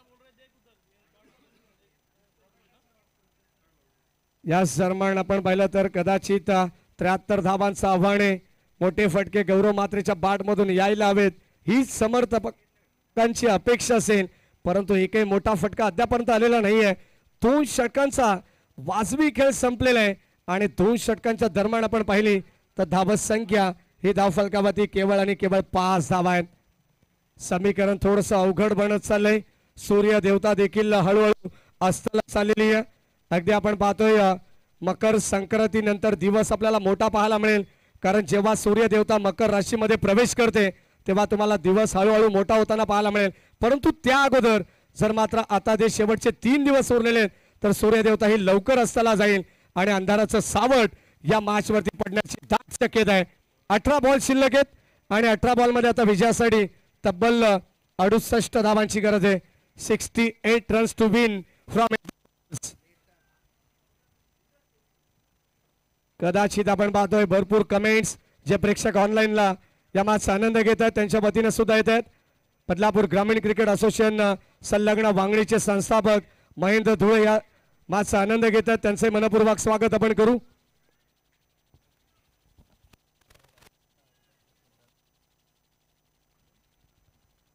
या दरम्यान आपण पाहिलं तर कदाचित 73 धावांचं आव्हान आहे मोठे फटके गौरव मात्रेच्या बाट मधून यायला हवेत ही समर्थकांची अपेक्षा असेल परंतु एकही मोठा फटका अद्यापर्यंत आलेला नाहीये 2 षटकांचा वाजवी खेळ संपलेला आहे आणि 2 षटकांच्या दरम्यान आपण पाहिली तर धाव संख्या ही धावफलकावरती केवळ आणि केवळ 5 धावा आहेत समीकरण थोडंसं अवघड बनत चाललंय सूर्य देवता देखील हळूहळू अस्ताला चाललेली आहे अगदी आपण पाहतोय मकर संक्रांती नंतर दिवस आपल्याला मोठा पाहायला मिळेल कारण जेव्हा सूर्य देवता मकर राशीमध्ये प्रवेश करते तेव्हा तुम्हाला दिवस हळूहळू मोठा होताना पाहायला मिळेल परंतु त्या अगोदर जर मात्र आता जे शेवटचे 3 दिवस उरलेले तर सूर्य देवता ही लवकर अस्ताला जाईल आणि अंधाराचं सावट या मॅच वरती पडण्याची दाट शक्यता आहे 18 बॉल शिल्लक आहेत आणि 18 बॉल मध्ये आता विजयासाठी तब्बल 68 धावांची गरज आहे 68 रन्स टू विन फ्रॉम कदाचित आपण पाहतोय भरपूर कमेंट्स जे प्रेक्षक ऑनलाईनला या मॅचचा आनंद घेत आहेत त्यांच्या वतीने सुद्धा येत आहेत बदलापूर ग्रामीण क्रिकेट असोसिएशन संलग्न वांगणीचे संस्थापक महेंद्र धुळे या मॅचचा आनंद घेत आहेत त्यांचे मनपूर्वक स्वागत आपण करू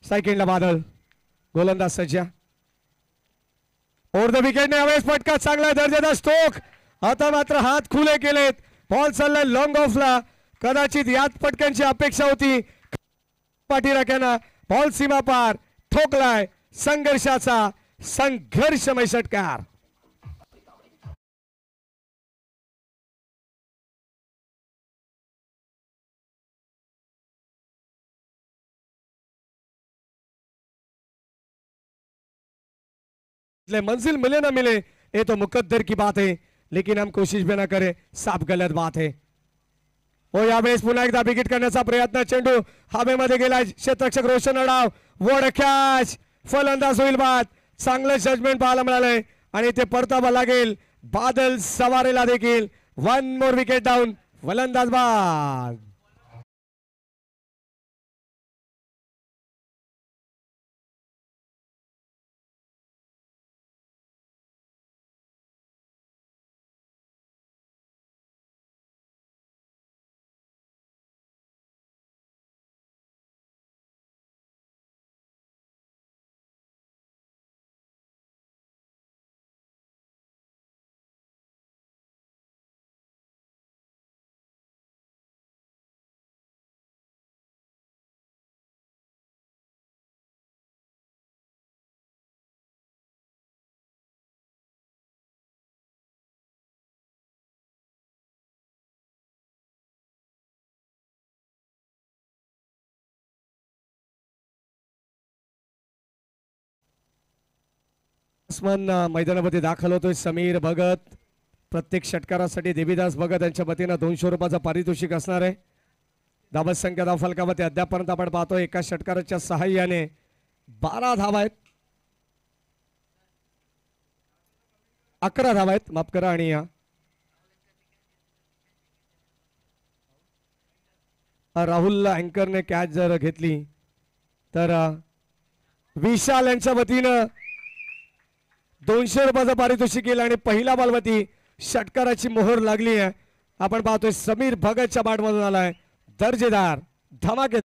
सायकलला बादल गोलंदाज सज्जा ओव्हर द विकेट ने यावेळेस फटका चांगला दर्जाचा स्ट्रोक आता मात्र हात खुले केलेत बॉल चाललाय लॉंग ऑफला कदाचित याच फटक्यांची अपेक्षा होती पाठीराख्यानं बॉल सीमा पार ठोकलाय संघर्षाचा संघर्षमय षटकार मंजिल मिले ना मिले ये तो मुकद्दर की बात है, लेकिन हम कोशिश भी ना करें साफ गलत बात है. हो यावेळेस पुन्हा एकदा विकेट करण्याचा प्रयत्न. चेंडू हवेमध्ये गेला. क्षेत्ररक्षक रोशन अडाव वड कॅच. फलंदाज होईल बाद. चांगलं जजमेंट पाहायला मिळालंय आणि ते परतावा लागेल बादल सवारेला देखील. 1 मोर विकेट डाऊन. फलंदाज बाद. मैदानामध्ये दाखल होतोय समीर भगत. प्रत्येक षटकारासाठी देवीदास भगत यांच्या वतीनं 200 रुपयाचं पारितोषिक असणार आहे. धावत संख्या धाव फलकावरती अद्यापर्यंत आपण पाहतोय एका षटकाराच्या सहाय्याने 12 धावा आहेत. 11 धावा आहेत माफ करा. आणि राहुल अँकरने कॅच जर घेतली तर विशाल यांच्या वतीनं 200 रुपयाचं पारितोषिक केलं आणि पहिल्या बॉलवरती षटकाराची मोहर लागली आहे. आपण पाहतोय समीर भगतच्या बॅटमधून आलाय दर्जेदार धमाके.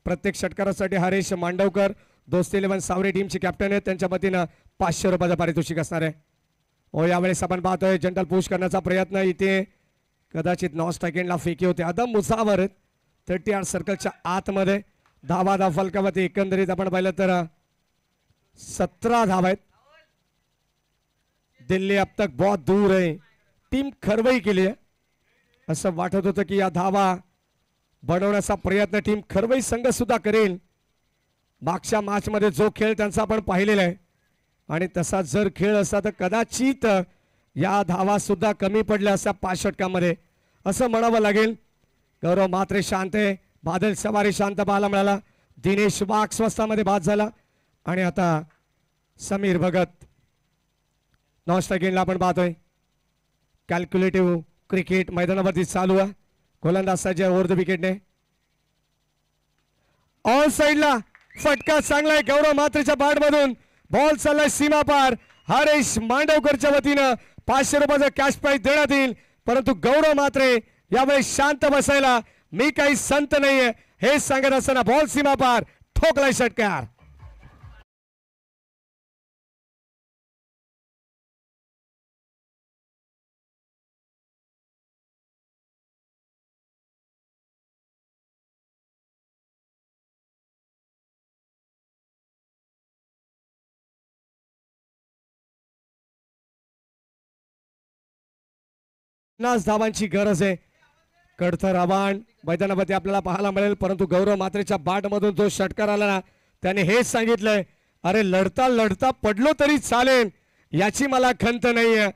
प्रत्येक षटकारासाठी हरेश मांडवकर दोस्ती 11 सावरे टीमचे कॅप्टन आहेत. त्यांच्या वतीनं 500 रुपयाचं पारितोषिक असणार आहे. हो यावेळेस आपण पाहतोय जनरल पुश करण्याचा प्रयत्न. इथे कदाचित नॉन स्ट्रायकिंगला फेकी होते. अदम मुसावर 38 सर्कलच्या आतमध्ये धावा धाव फलकावरती एकंदरीत आपण पाहिलं तर 17 धावा आहेत. दिल्ली अब तक बहुत दूर आहे. टीम खरवई केली आहे. असं वाटत होतं की या धावा बनवण्याचा प्रयत्न टीम खरवई संघ सुद्धा करेल. मागच्या मॅच मध्ये जो खेळ त्यांचा आपण पाहिलेला आहे आणि तसा जर खेळ असता तर कदाचित या धावा सुद्धा कमी पडल्या असत्या 5 षटकामध्ये असं म्हणावं लागेल. गौरव म्हात्रे शांत आहे. बादल सवारी शांत पाहायला मिळाला. दिनेश वाघ स्वस्तामध्ये बाद झाला आणि आता समीर भगत नॉन स्ट्रायकिंगला आपण पाहतोय. कॅल्क्युलेटिव्ह क्रिकेट मैदानावरती चालू आहे. गोलंदाजाच्या ओव्हर द विकेटने ऑन साइडला फटका चांगला आहे गौरव म्हात्रेच्या बॅटमधून. बॉल चाललाय सीमा पार. हरेश मांडवकरच्या वतीनं 500 रुपयाचं कॅश प्राइज देण्यात येईल. परंतु गौरव म्हात्रे यावेळी शांत बसायला मी काही संत नाहीये हे सांगत असताना बॉल सीमा पार ठोकलाय षटकार. धावांची गरज आहे. कडथर आव्हान मैदानामध्ये आपल्याला पाहायला मिळेल. परंतु गौरव म्हात्रेच्या बॅटमधून जो षटकार आला ना त्याने हेच सांगितलंय अरे लढता लढता पडलो तरी चालेल याची मला खंत नाहीये.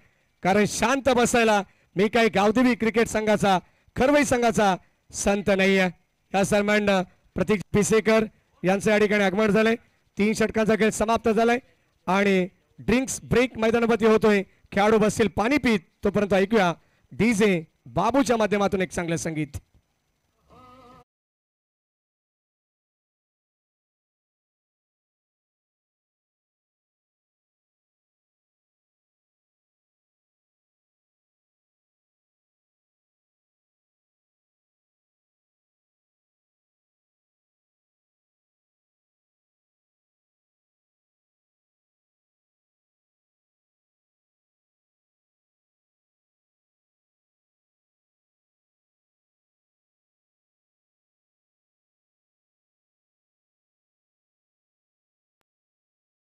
कारण शांत बसायला मी काही गावदेवी क्रिकेट संघाचा खरवई संघाचा संत नाहीये. या दरम्यान प्रतीक पिसेकर यांचे या ठिकाणी आगमन झालंय. 3 षटकांचा खेळ समाप्त झालाय आणि ड्रिंक्स ब्रेक मैदानावरती होतोय. खेळाडू बसतील पाणी पीत. तोपर्यंत ऐकूया डीजे बाबूच्या माध्यमातून एक चांगलं संगीत.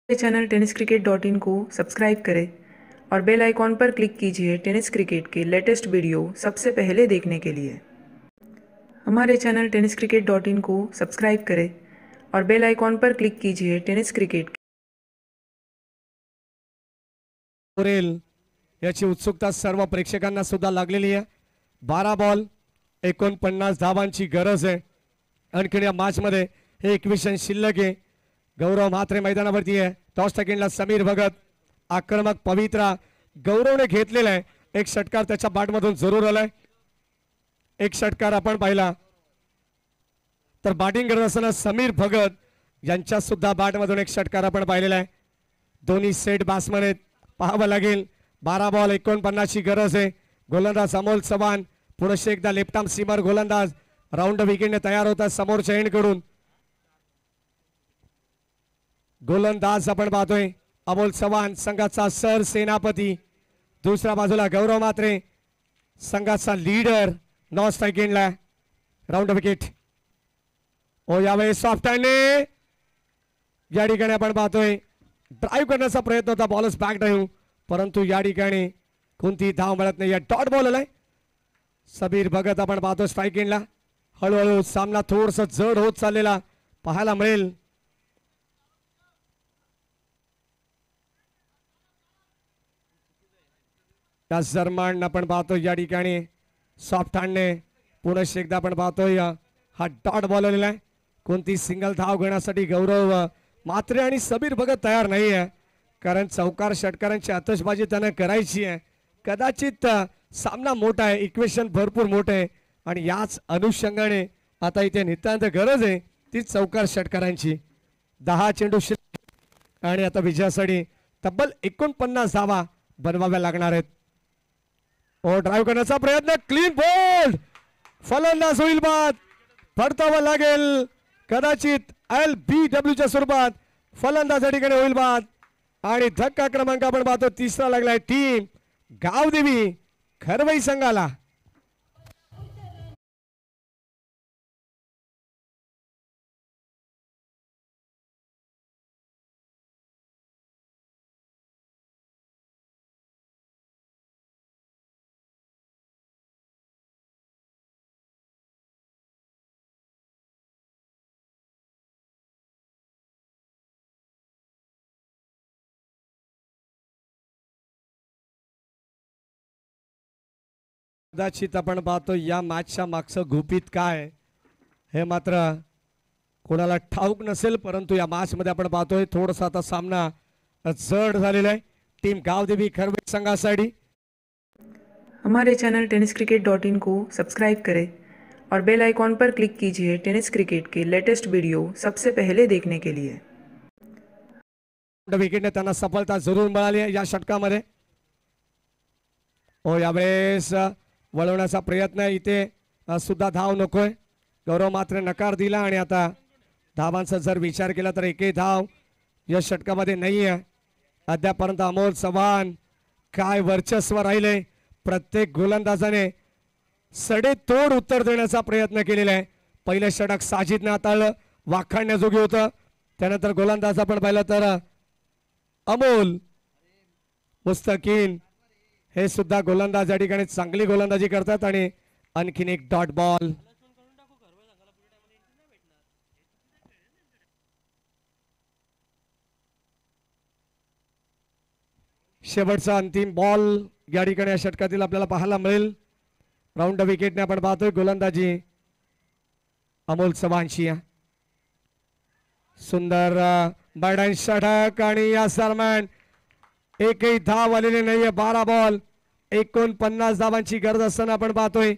चैनल tenniscricket.in को सब्सक्राइब करें और बेल आइकॉन पर क्लिक कीजिए टेनिस क्रिकेट के लेटेस्ट वीडियो सबसे पहले देखने के लिए। हमारे चैनल tenniscricket.in को सब्सक्राइब करें और बेल आइकॉन पर क्लिक कीजिए टेनिस क्रिकेट पुरेल याची उत्सुकता सर्व प्रेक्षकांना सुद्धा लागलेली आहे। 12 बॉल 49 धावांची गरज आहे। आणखी या मॅच मध्ये हे 21 शिल्लक आहे। गौरव म्हात्रे मैदानावरती आहे। टॉस सेकंडला समीर भगत आक्रमक पवित्रा गौरवने घेतलेला आहे। एक षटकार त्याच्या बॅटमधून जरूर आलाय। एक षटकार आपण पाहिला तर बॅटिंग करत असताना समीर भगत यांच्या सुद्धा बॅटमधून एक षटकार आपण पाहिलेला आहे। दोन्ही सेट बॅट्समन आहेत। पाहावं लागेल। 12 बॉल 49 ची गरज आहे। गोलंदाज अमोल चव्हाण पुढे एकदा लेफ्ट आर्म सीमर गोलंदाज राऊंड विकेटने तयार होतात समोरच्या एंड कडून। गोलंदाज आपण पाहतोय अमोल चव्हाण संघाचा सर सेनापती। दुसऱ्या बाजूला गौरव म्हात्रे संघाचा लीडर नॉन स्ट्राइक एंडला राऊंड विकेट। ओ यावेळी सॉफ्ट हँडने या ठिकाणी आपण पाहतोय ड्राईव्ह करण्याचा प्रयत्न होता बॉलर्स बॅक ड्राईव्ह परंतु या ठिकाणी कोणती धाव मिळत नाही। या डॉट बॉल आलाय समीर भगत आपण पाहतो स्ट्राइक एंडला। हळूहळू सामना थोडस जड होत चाललेला पाहायला मिळेल। त्या दरम्यान आपण पाहतो या ठिकाणी सॉफ्ट हँडने पुन्हा एकदा आपण पाहतोय हा डॉट बॉल आलेला आहे। कोणती सिंगल धाव घेण्यासाठी गौरव म्हात्रे आणि समीर भगत तयार नाही आहे कारण चौकार षटकारांची आतषबाजी त्यांना करायची आहे। कदाचित सामना मोठा आहे इक्वेशन भरपूर मोठे आहे आणि याच अनुषंगाने आता इथे नितांत गरज आहे ती चौकार षटकारांची। 10 चेंडू आणि आता विजयासाठी तब्बल 49 धावा बनवाव्या लागणार आहेत। ओ ड्राईव्ह करण्याचा प्रयत्न क्लीन बोल्ड फलंदाज होईल बाद परतावा लागेल कदाचित LBW च्या स्वरूपात फलंदाज या ठिकाणी होईल बाद आणि धक्का क्रमांक आपण पाहतो तिसरा लागलाय टीम गावदेवी खरवई संघाला। कदाचित आपण पाहतो या मॅचच्या मागचं गुपित काय हे मात्र कोणाला ठाऊक नसेल परंतु या मॅच मध्ये आपण पाहतोय थोडासा आता सामना जड झालेला आहे टीम गावदेवी खरवई संघासाठी। हमारे चैनल tenniscricket.in को सब्सक्राइब करें और बेल आइकॉन पर क्लिक कीजिए टेनिस क्रिकेट के लेटेस्ट वीडियो सबसे पहले देखने के लिए। विकेटने त्यांना सफलता जरूर मिळाली आहे या षटकामध्ये। ओ यावेळेस वळवण्याचा प्रयत्न आहे इथे सुद्धा धाव नकोय। गौरव मात्र नकार दिला आणि आता धावांचा जर विचार केला तर एकही धाव या षटकामध्ये नाही आहे अद्यापर्यंत। अमोल चव्हाण काय वर्चस्व राहिले प्रत्येक गोलंदाजाने सडेतोड उत्तर देण्याचा प्रयत्न केलेला आहे। पहिले षटक साजिदने हाताळलं वाखाणण्याजोगे होतं त्यानंतर गोलंदाज आपण पाहिलं तर अमोल मुस्तकीन हे सुद्धा गोलंदाज या ठिकाणी चांगली गोलंदाजी करतात आणि आणखीन एक डॉट बॉल। शेवटचा अंतिम बॉल या ठिकाणी या षटकातील आपल्याला पाहायला मिळेल। राऊंड विकेटने आपण पाहतोय गोलंदाजी अमोल चव्हाणची। सुंदर बॅडन षटक आणि या दरम्यान एकही धाव आलेली नाहीये। 12 बॉल 49 धावांची गरज असताना आपण पाहतोय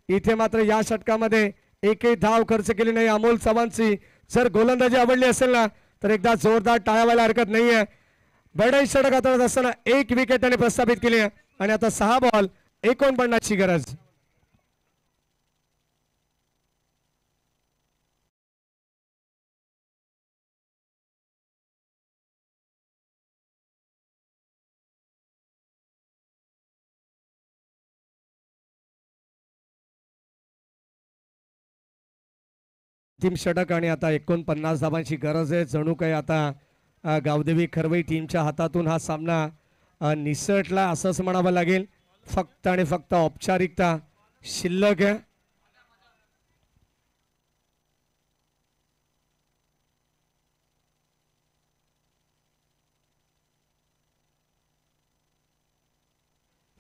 इथे मात्र या षटकामध्ये एकही धाव खर्च केली नाही अमोल चव्हाणची। जर गोलंदाजी आवडली असेल ना तर एकदा जोरदार टाळ्या व्हायला हरकत नाहीये। बॅडन षटक हाताळत असताना एक विकेट त्याने प्रस्थापित केली आहे आणि आता 6 बॉल 49 ची गरज। अंतिम षटक आणि आता 49 धावांची गरज आहे। जणू काही आता गावदेवी खरवई टीमच्या हातातून हा सामना निसटला असंच म्हणावं लागेल. फक्त आणि फक्त औपचारिकता शिल्लक आहे.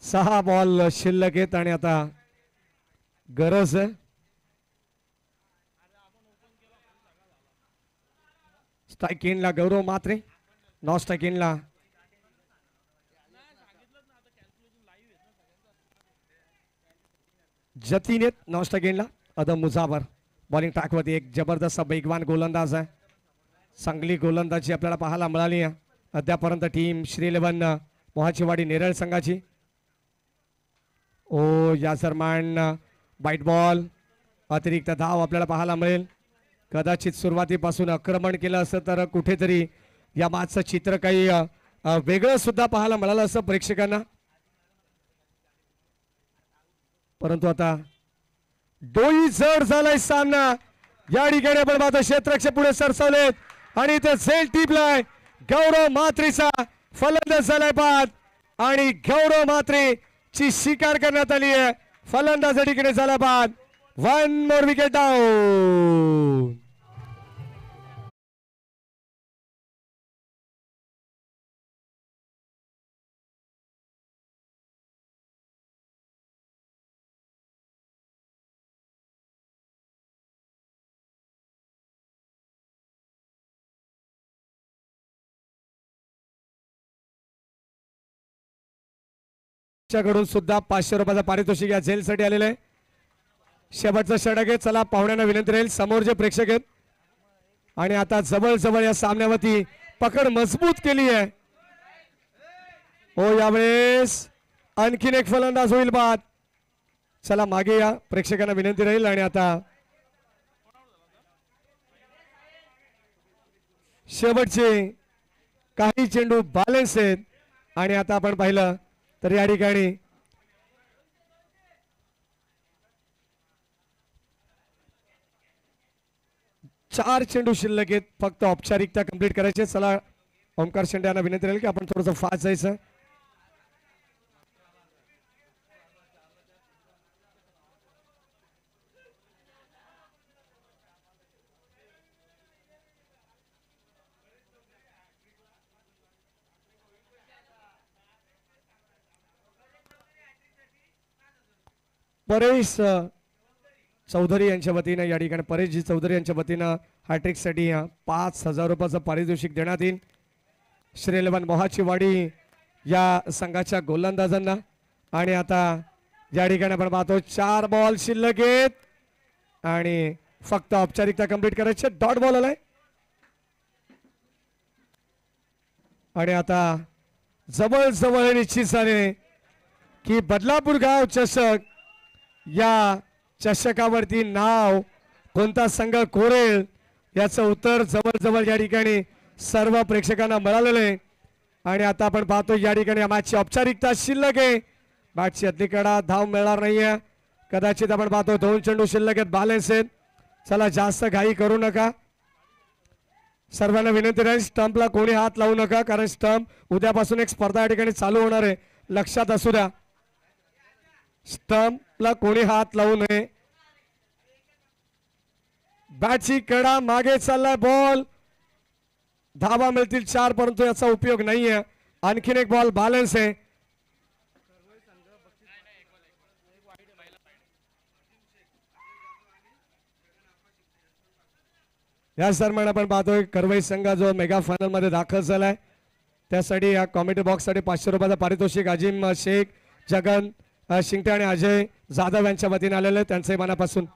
सहा बॉल शिल्लक आहेत आणि आता गरज आहे. स्ट्राईक इनला गौरव मात्रे, नॉन स्ट्राईक इनला जतीन आहेत, नॉन स्ट्राईक इनला अदम मुजावर. बॉलिंग ट्रॅकवरती एक जबरदस्त वेगवान गोलंदाज आहे. चांगली गोलंदाजी आपल्याला पाहायला मिळाली आहे अद्यापर्यंत टीम श्री 11 मोहाचीवाडी नेरळ संघाची. ओ या दरम्यान वाईट बॉल, अतिरिक्त धाव आपल्याला पाहायला मिळेल. कदाचित सुरुवातीपासून आक्रमण केलं असतं तर कुठेतरी या मॅचचं चित्र काही वेगळं सुद्धा पाहायला मिळालं असं प्रेक्षकांना. परंतु आता डोई जड झालाय सामना. या ठिकाणी आपण पाहतो क्षेत्ररक्षक पुढे सरसावलेत आणि ते झेल टिपलाय. गौरव मात्रेचा फलंदाज झालाय बाद आणि गौरव मात्रे ची शिकार करण्यात आली आहे. फलंदाज या ठिकाणी झाला बाद. 1 मोर विकेट डाऊन. कडून सुद्धा 500 रुपयाचा पारितोषिक या झेलसाठी आलेलं आहे. शेवटचं षटक आहे. चला पाहुण्यांना विनंती राहील, समोर जे प्रेक्षक आहेत आणि आता जवळ जवळ या सामन्यावरती पकड मजबूत केली आहे. हो यावेळेस आणखीन एक फलंदाज होईल बाद. चला मागे या, प्रेक्षकांना विनंती राहील. आणि आता शेवटचे काही चेंडू बॅलन्स आहेत आणि आता आपण पाहिलं तर या ठिकाणी चार चेंडू शिल्लक आहेत. फक्त औपचारिकता कंप्लीट करायचे. चला ओमकार शेंडे यांना विनंती राहील की आपण थोडंसं फास्ट जायचं. परेश चौधरी यांच्या वतीनं या ठिकाणी परेशजी चौधरी यांच्या वतीनं हॅट्रिकसाठी 5,000 रुपयाचं पारितोषिक देण्यात येईल श्री 11 मोहाचीवाडी या संघाच्या गोलंदाजांना. आणि आता या ठिकाणी आपण पाहतो 4 बॉल शिल्लक आहेत आणि फक्त औपचारिकता कंप्लीट करायची. डॉट बॉल आलाय आणि आता जवळ जवळ निश्चित झाले की बदलापूर गाव चषक या चषकावरती नाव कोणता संघ कोरेल याचं उत्तर जवळ जवळ या ठिकाणी सर्व प्रेक्षकांना मिळालेलं आहे. आणि आता आपण पाहतो या ठिकाणी या मॅचची औपचारिकता शिल्लक आहे. बॅटची अदलीकडा धाव मिळणार नाहीये. कदाचित आपण पाहतो 2 चेंडू शिल्लक आहेत, बॅलन्स आहेत. चला जास्त घाई करू नका. सर्वांना विनंती राहील स्टंपला कोणी हात लावू नका, कारण स्टंप उद्यापासून एक स्पर्धा या ठिकाणी चालू होणार आहे, लक्षात असू द्या. स्टंपला कोणी हात लावू नये. बॅटची कडा मागे चाललाय, बॉल धावा मिळतील 4 परंतु याचा उपयोग नाहीये. आणखीन एक बॉल बॅलन्स आहे. याच दरम्यान आपण पाहतोय करवई संघ जो मेगा फायनल मध्ये दाखल झालाय त्यासाठी या कॉमेडी बॉक्स साठी 500 रुपयाचं पारितोषिक अजिम शेख, जगन शिंगटे आणि अजय जाधव यांच्या वतीने आलेले त्यांचे मनापासून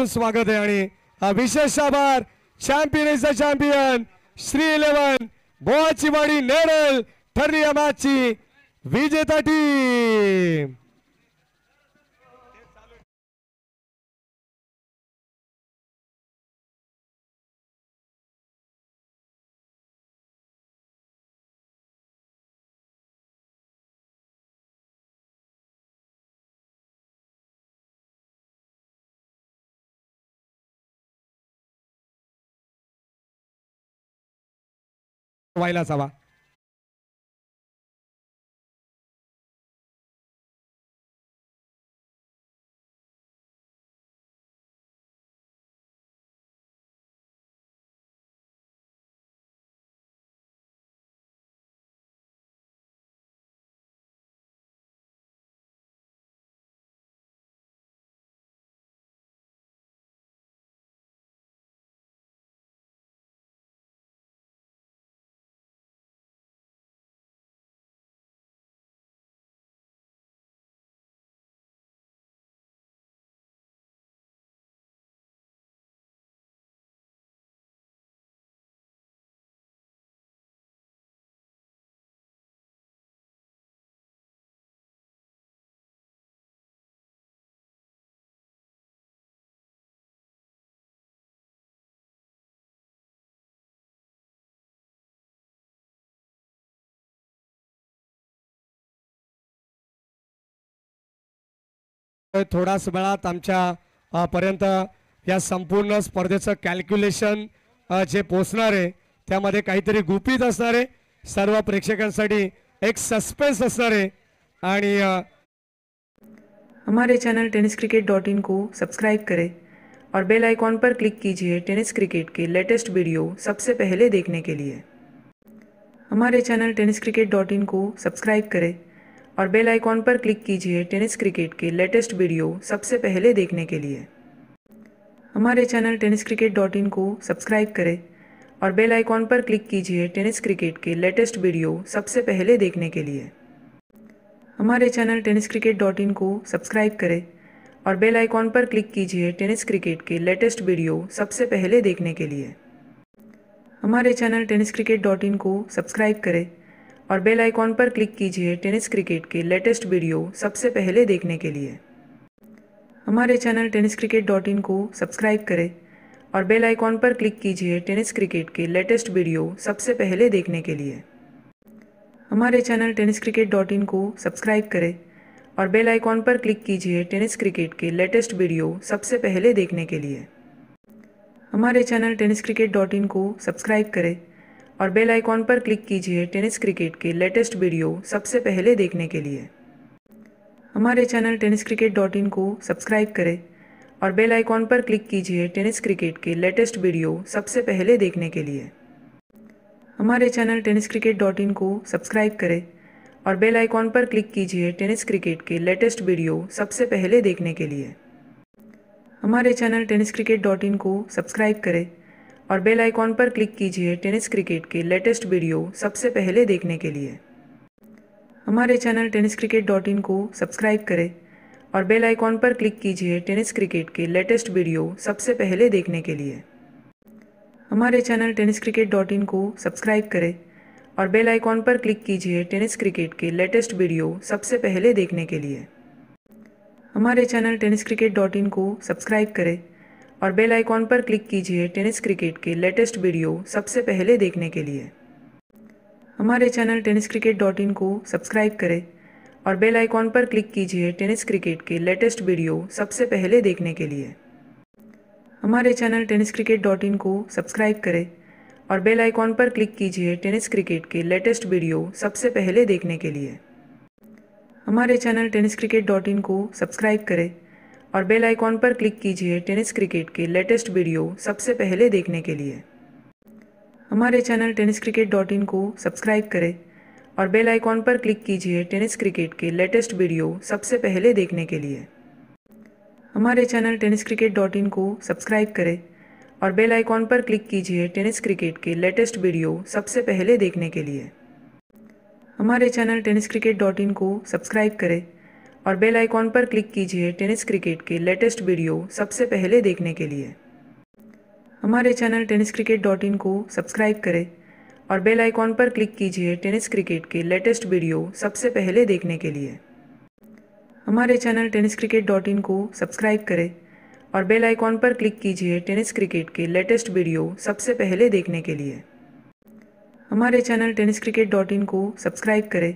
स्वागत आहे. आणि हा विशेष आभार champion is the champion Shri 11 Mohachiwadi Neral ठरली या मॅचची विजेता टीम. व्हायलाच हवा. थोड्याच वेळात आमच्या पर्यंत या संपूर्ण स्पर्धेचं कॅल्क्युलेशन जे पोचणार आहे त्यामध्ये काहीतरी गुपित असणार आहे. सर्व प्रेक्षकांसाठी एक सस्पेन्स असणार आहे. आणि हमारे चैनल tenniscricket.in को सब्सक्राइब करें और बेल आइकॉन पर क्लिक कीजिए टेनिस क्रिकेट के लेटेस्ट वीडियो सबसे पहले देखने के लिए. हमारे चैनल tenniscricket.in को सब्सक्राइब करें और बेल आइकॉन पर क्लिक कीजिए टेनिस क्रिकेट के लेटेस्ट वीडियो सबसे पहले देखने के लिए. हमारे चैनल tenniscricket.in को सब्सक्राइब करें और बेल आइकॉन पर क्लिक कीजिए टेनिस क्रिकेट के लेटेस्ट वीडियो सबसे पहले देखने के लिए. हमारे चैनल tenniscricket.in को सब्सक्राइब करें और बेल आइकॉन पर क्लिक कीजिए टेनिस क्रिकेट के लेटेस्ट वीडियो सबसे पहले देखने के लिए. हमारे चैनल tenniscricket.in को सब्सक्राइब करें और बेल आइकॉन पर क्लिक कीजिए टेनिस क्रिकेट के लेटेस्ट वीडियो सबसे पहले देखने के लिए. हमारे चैनल tenniscricket.in को सब्सक्राइब करें और बेल आइकॉन पर क्लिक कीजिए टेनिस क्रिकेट के लेटेस्ट वीडियो सबसे पहले देखने के लिए. हमारे चैनल tenniscricket.in को सब्सक्राइब करें और बेल आइकॉन पर क्लिक कीजिए टेनिस क्रिकेट के लेटेस्ट वीडियो सबसे पहले देखने के लिए. हमारे चैनल tenniscricket.in को सब्सक्राइब करें और बेल आइकॉन पर क्लिक कीजिए टेनिस क्रिकेट के लेटेस्ट वीडियो सबसे पहले देखने के लिए. हमारे चैनल tenniscricket.in को सब्सक्राइब करें और बेल आइकॉन पर क्लिक कीजिए टेनिस क्रिकेट के लेटेस्ट वीडियो सबसे पहले देखने के लिए. हमारे चैनल tenniscricket.in को सब्सक्राइब करें और बेल आइकॉन पर क्लिक कीजिए टेनिस क्रिकेट के लेटेस्ट वीडियो सबसे पहले देखने के लिए. हमारे चैनल tenniscricket.in को सब्सक्राइब करें और बेल आइकॉन पर क्लिक कीजिए टेनिस क्रिकेट के लेटेस्ट वीडियो सबसे पहले देखने के लिए. हमारे चैनल tenniscricket.in को सब्सक्राइब करें और बेल आइकॉन पर क्लिक कीजिए टेनिस क्रिकेट के लेटेस्ट वीडियो सबसे पहले देखने के लिए. हमारे चैनल tenniscricket.in को सब्सक्राइब करें और बेल आइकॉन पर क्लिक कीजिए टेनिस क्रिकेट के लेटेस्ट वीडियो सबसे पहले देखने के लिए. हमारे चैनल tenniscricket.in को सब्सक्राइब करें और बेल आइकॉन पर क्लिक कीजिए टेनिस क्रिकेट के लेटेस्ट वीडियो सबसे पहले देखने के लिए. हमारे चैनल tenniscricket.in को सब्सक्राइब करें और बेल आइकॉन पर क्लिक कीजिए टेनिस क्रिकेट के लेटेस्ट वीडियो सबसे पहले देखने के लिए. हमारे चैनल tenniscricket.in को सब्सक्राइब करें और बेल आइकॉन पर क्लिक कीजिए टेनिस क्रिकेट के लेटेस्ट वीडियो सबसे पहले देखने के लिए. हमारे चैनल tenniscricket.in को सब्सक्राइब करें और बेल आइकॉन पर क्लिक कीजिए टेनिस क्रिकेट के लेटेस्ट वीडियो सबसे पहले देखने के लिए. हमारे चैनल tenniscricket.in को सब्सक्राइब करें और बेल आइकॉन पर क्लिक कीजिए टेनिस क्रिकेट के लेटेस्ट वीडियो सबसे पहले देखने के लिए. हमारे चैनल tenniscricket.in को सब्सक्राइब करें और बेल आइकॉन पर क्लिक कीजिए टेनिस क्रिकेट के लेटेस्ट वीडियो सबसे पहले देखने के लिए. हमारे चैनल tenniscricket.in को सब्सक्राइब करें और बेल आइकॉन पर क्लिक कीजिए टेनिस क्रिकेट के लेटेस्ट वीडियो सबसे पहले देखने के लिए. हमारे चैनल tenniscricket.in को सब्सक्राइब करें और बेल आइकॉन पर क्लिक कीजिए टेनिस क्रिकेट के लेटेस्ट वीडियो सबसे पहले देखने के लिए. हमारे चैनल tenniscricket.in को सब्सक्राइब करें और बेल आइकॉन पर क्लिक कीजिए टेनिस क्रिकेट के लेटेस्ट वीडियो सबसे पहले देखने के लिए. हमारे चैनल tenniscricket.in को सब्सक्राइब करें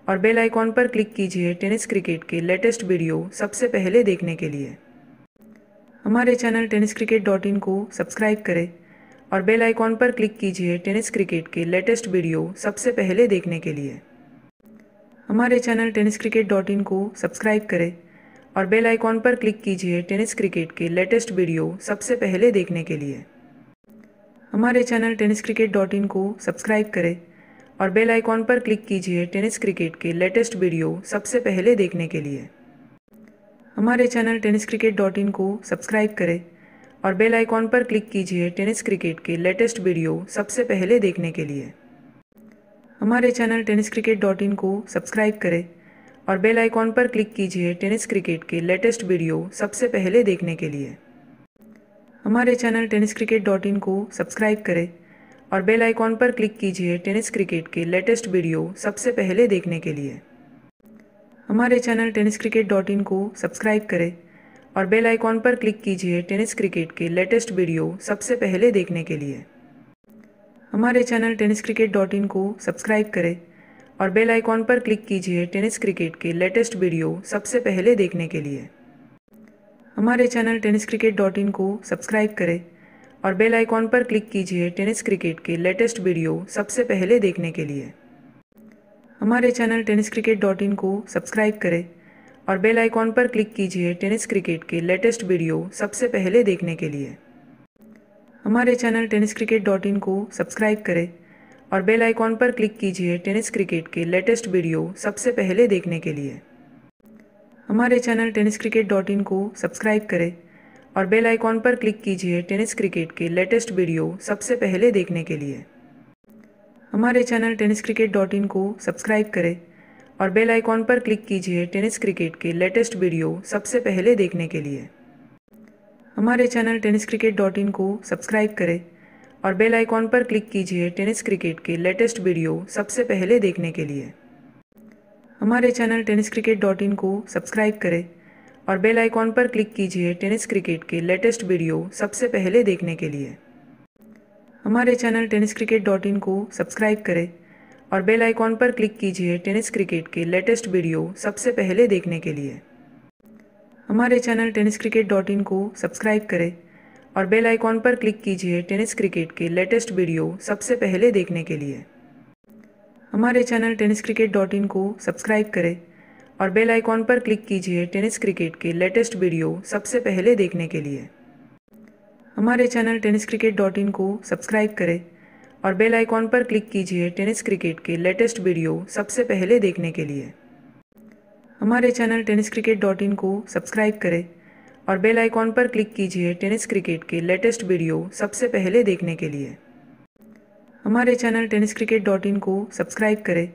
और बेल आइकॉन पर क्लिक कीजिए टेनिस क्रिकेट के लेटेस्ट वीडियो सबसे पहले देखने के लिए. हमारे चैनल tenniscricket.in को सब्सक्राइब करें और बेल आइकॉन पर क्लिक कीजिए टेनिस क्रिकेट के लेटेस्ट वीडियो सबसे पहले देखने के लिए। हमारे चैनल tenniscricket.in को सब्सक्राइब करें और बेल आइकॉन पर क्लिक कीजिए टेनिस क्रिकेट के लेटेस्ट वीडियो सबसे पहले देखने के लिए। हमारे चैनल tenniscricket.in को सब्सक्राइब करें और बेल आइकॉन पर क्लिक कीजिए टेनिस क्रिकेट के लेटेस्ट वीडियो सबसे पहले देखने के लिए। हमारे चैनल tenniscricket.in को सब्सक्राइब करें और बेल आइकॉन पर क्लिक कीजिए टेनिस क्रिकेट के लेटेस्ट वीडियो सबसे पहले देखने के लिए। हमारे चैनल tenniscricket.in को सब्सक्राइब करें और बेल आइकॉन पर क्लिक कीजिए टेनिस क्रिकेट के लेटेस्ट वीडियो सबसे पहले देखने के लिए। हमारे चैनल tenniscricket.in को सब्सक्राइब करें और बेल आइकॉन पर क्लिक कीजिए टेनिस क्रिकेट के लेटेस्ट वीडियो सबसे पहले देखने के लिए। हमारे चैनल tenniscricket.in को सब्सक्राइब करें और बेल आइकॉन पर क्लिक कीजिए टेनिस क्रिकेट के लेटेस्ट वीडियो सबसे पहले देखने के लिए। हमारे चैनल tenniscricket.in को सब्सक्राइब करें और बेल आइकॉन पर क्लिक कीजिए टेनिस क्रिकेट के लेटेस्ट वीडियो सबसे पहले देखने के लिए। हमारे चैनल tenniscricket.in को सब्सक्राइब करें और बेल आइकॉन पर क्लिक कीजिए टेनिस क्रिकेट के लेटेस्ट वीडियो सबसे पहले देखने के लिए। हमारे चैनल tenniscricket.in को सब्सक्राइब करें और बेल आइकॉन पर क्लिक कीजिए टेनिस क्रिकेट के लेटेस्ट वीडियो सबसे पहले देखने के लिए। हमारे चैनल tenniscricket.in को सब्सक्राइब करें और बेल आइकॉन पर क्लिक कीजिए टेनिस क्रिकेट के लेटेस्ट वीडियो सबसे पहले देखने के लिए। हमारे चैनल tenniscricket.in को सब्सक्राइब करें और बेल आइकॉन पर क्लिक कीजिए टेनिस क्रिकेट के लेटेस्ट वीडियो सबसे पहले देखने के लिए। हमारे चैनल tenniscricket.in को सब्सक्राइब करें और बेल आइकॉन पर क्लिक कीजिए टेनिस क्रिकेट के लेटेस्ट वीडियो सबसे पहले देखने के लिए। हमारे चैनल tenniscricket.in को सब्सक्राइब करें और बेल आइकॉन पर क्लिक कीजिए टेनिस क्रिकेट के लेटेस्ट वीडियो सबसे पहले देखने के लिए। हमारे चैनल tenniscricket.in को सब्सक्राइब करें और बेल आइकॉन पर क्लिक कीजिए टेनिस क्रिकेट के लेटेस्ट वीडियो सबसे पहले देखने के लिए। हमारे चैनल tenniscricket.in को सब्सक्राइब करें और बेल आइकॉन पर क्लिक कीजिए टेनिस क्रिकेट के लेटेस्ट वीडियो सबसे पहले देखने के लिए। हमारे चैनल tenniscricket.in को सब्सक्राइब करें और बेल आइकॉन पर क्लिक कीजिए टेनिस क्रिकेट के लेटेस्ट वीडियो सबसे पहले देखने के लिए। हमारे चैनल tenniscricket.in को सब्सक्राइब करें और बेल आइकॉन पर क्लिक कीजिए टेनिस क्रिकेट के लेटेस्ट वीडियो सबसे पहले देखने के लिए। हमारे चैनल tenniscricket.in को सब्सक्राइब करें और बेल आइकॉन पर क्लिक कीजिए टेनिस क्रिकेट के लेटेस्ट वीडियो सबसे पहले देखने के लिए। हमारे चैनल tenniscricket.in को सब्सक्राइब करें और बेल आइकॉन पर क्लिक कीजिए टेनिस क्रिकेट के लेटेस्ट वीडियो सबसे पहले देखने के लिए। हमारे चैनल tenniscricket.in को सब्सक्राइब करें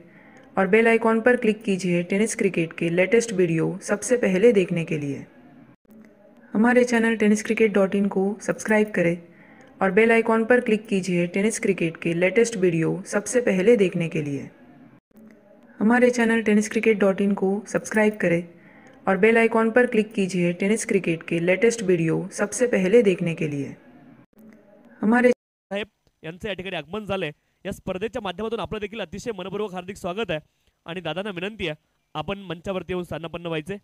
और बेल आइकॉन पर क्लिक कीजिए टेनिस क्रिकेट के लेटेस्ट वीडियो सबसे पहले देखने के लिए। हमारे चैनल tenniscricket.in को सब्सक्राइब करें और बेल आइकॉन पर क्लिक कीजिए टेनिस क्रिकेट के लेटेस्ट वीडियो सबसे पहले देखने के लिए। हमारे चैनल tenniscricket.in को सब्सक्राइब करें और बेल आइकॉन पर क्लिक कीजिए टेनिस क्रिकेट के लेटेस्ट वीडियो सबसे पहले देखने के लिए। हमारे साहेब यांचे या ठिकाणी आगमन झाले। या स्पर्धेच्या माध्यमातून आपलं देखील अतिशय मनपूर्वक हार्दिक स्वागत आहे आणि दादांना विनंती आहे आपण मंचावरती येऊन स्थानापन्न व्हायचे।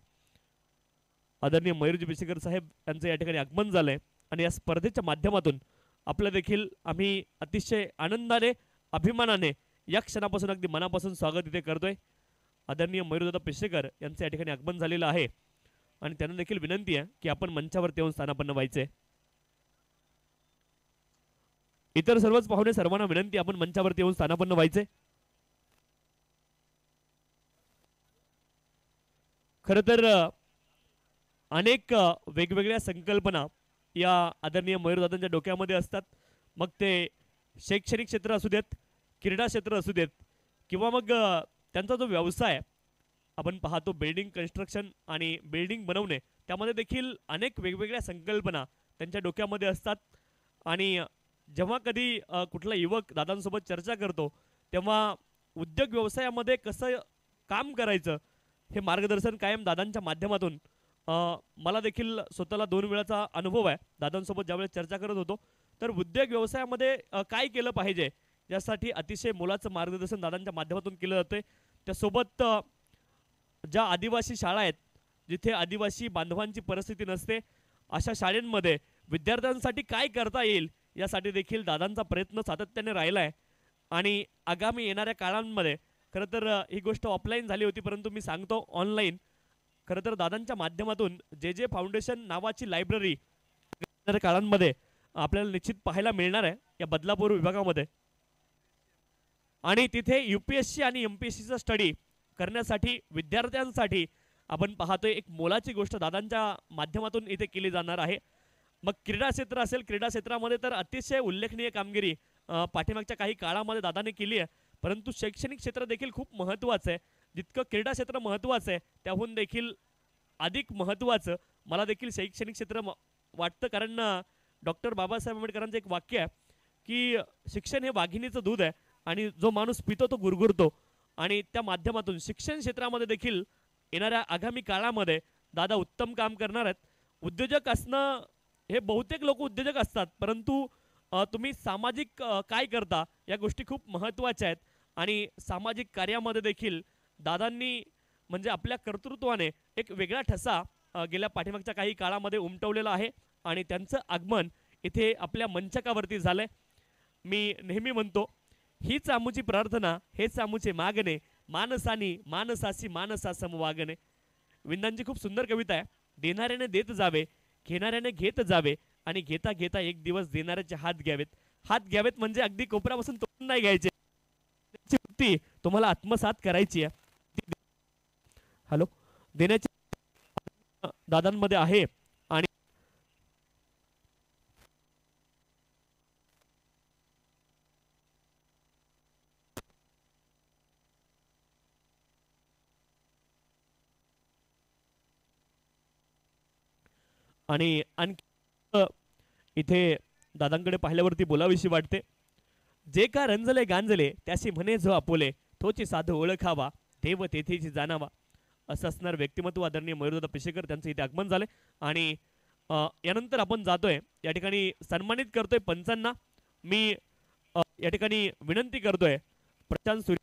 आदरणीय मयूरजी बिशेकर साहेब यांचे या ठिकाणी आगमन झाले आणि या स्पर्धेच्या माध्यमातून आपलं देखील आम्ही अतिशय आनंदाने अभिमानाने या क्षणापासून अगदी मनापासून स्वागत इथे करतोय। आदरणीय मयूरदादा पिशेकर यांचे या ठिकाणी आगमन झालेलं आहे आणि त्यांना देखील विनंती आहे की आपण मंचावरती येऊन स्थानापन्न व्हायचे। इतर सर्वच पाहुणे सर्वांना विनंती आपण मंचावरती येऊन स्थानापन्न व्हायचे। खरं तर अनेक वेगवेगळ्या संकल्पना या आदरणीय मयूरदादांच्या डोक्यामध्ये असतात। मग ते शैक्षणिक क्षेत्र असू देत, क्रीडा क्षेत्र असू देत किंवा मग त्यांचा जो व्यवसाय आपण पाहतो बिल्डिंग कन्स्ट्रक्शन आणि बिल्डिंग बनवणे, त्यामध्ये देखील अनेक वेगवेगळ्या संकल्पना त्यांच्या डोक्यामध्ये असतात। आणि जेव्हा कधी कुठला युवक दादांसोबत चर्चा करतो तेव्हा उद्योग व्यवसायामध्ये कसं काम करायचं हे मार्गदर्शन कायम दादांच्या माध्यमातून मला देखील स्वतःला 2 वेळाचा अनुभव आहे। दादांसोबत ज्यावेळेस चर्चा करत होतो तर उद्योग व्यवसायामध्ये काय केलं पाहिजे यासाठी अतिशय मोलाचं मार्गदर्शन दादांच्या माध्यमातून केलं जाते। त्यासोबत ज्या आदिवासी शाळा आहेत जिथे आदिवासी बांधवांची परिस्थिती नसते अशा शाळांमध्ये विद्यार्थ्यांसाठी काय करता येईल यासाठी देखील दादांचा प्रयत्न सातत्याने राहिला आहे आणि आगामी येणाऱ्या काळांमध्ये खरं तर ही गोष्ट ऑफलाईन झाली होती, परंतु मी सांगतो ऑनलाईन खरं तर दादांच्या माध्यमातून जे जे फाउंडेशन नावाची लायब्ररी येणाऱ्या काळांमध्ये आपल्याला निश्चित पाहायला मिळणार आहे या बदलापूर विभागामध्ये. आणि तिथे UPSC आणि MPSCचा स्टडी करण्यासाठी विद्यार्थ्यांसाठी आपण पाहतोय एक मोलाची गोष्ट दादांच्या माध्यमातून इथे केली जाणार आहे. मग क्रीडा क्षेत्र असेल, क्रीडा क्षेत्रामध्ये तर अतिशय उल्लेखनीय कामगिरी पाठीमागच्या काही काळामध्ये दादाने केली आहे, परंतु शैक्षणिक क्षेत्र देखील खूप महत्त्वाचं आहे. जितकं क्रीडा क्षेत्र महत्त्वाचं आहे त्याहून देखील अधिक महत्त्वाचं मला देखील शैक्षणिक क्षेत्र वाटतं. कारण डॉक्टर बाबासाहेब आंबेडकरांचं एक वाक्य आहे की शिक्षण हे वाघिणीचं दूध आहे आणि जो माणूस पितो तो गुरगुरतो. आणि त्या माध्यमातून शिक्षण क्षेत्रामध्ये देखील येणाऱ्या आगामी काळामध्ये दादा उत्तम काम करणार आहेत. उद्योजक असणं हे बहुतेक लोक उद्योजक असतात, परंतु तुम्ही सामाजिक काय करता या गोष्टी खूप महत्त्वाच्या आहेत. आणि सामाजिक कार्यामध्ये देखील दादांनी म्हणजे आपल्या कर्तृत्वाने एक वेगळा ठसा गेल्या पाठीमागच्या काही काळामध्ये उमटवलेला आहे आणि त्यांचं आगमन इथे आपल्या मंचकावरती झालंय. मी नेहमी म्हणतो हीच आमुची प्रार्थना, हेच आमुचे मागणे, मानसानी मानसासी मानसा समवागणे. विंदांची खूप सुंदर कविता आहे. देणाऱ्याने देत जावे, घेणाऱ्याने घेत जावे आणि घेता घेता एक दिवस देणाऱ्याचे हात घ्यावेत. हात घ्यावेत म्हणजे अगदी कोपऱ्यापासून तोडून नाही घ्यायचे, त्याची वृत्ती तुम्हाला आत्मसात करायची आहे. हॅलो, देण्याची दादांमध्ये आहे. आणि आणि आणखी इथे दादांकडे पाहिल्यावरती बोलाविषयी वाटते. जे का रंजले गांजले त्याशी म्हणे जो आपोले, तोची साधू ओळखावा देव तेथेची जाणावा. असं असणार व्यक्तिमत्व आदरणीय मयूरदादा पिशेकर, त्यांचं इथे आगमन झाले. आणि यानंतर आपण जातोय या ठिकाणी सन्मानित करतोय पंचांना. मी या ठिकाणी विनंती करतोय प्रशांत सूर्य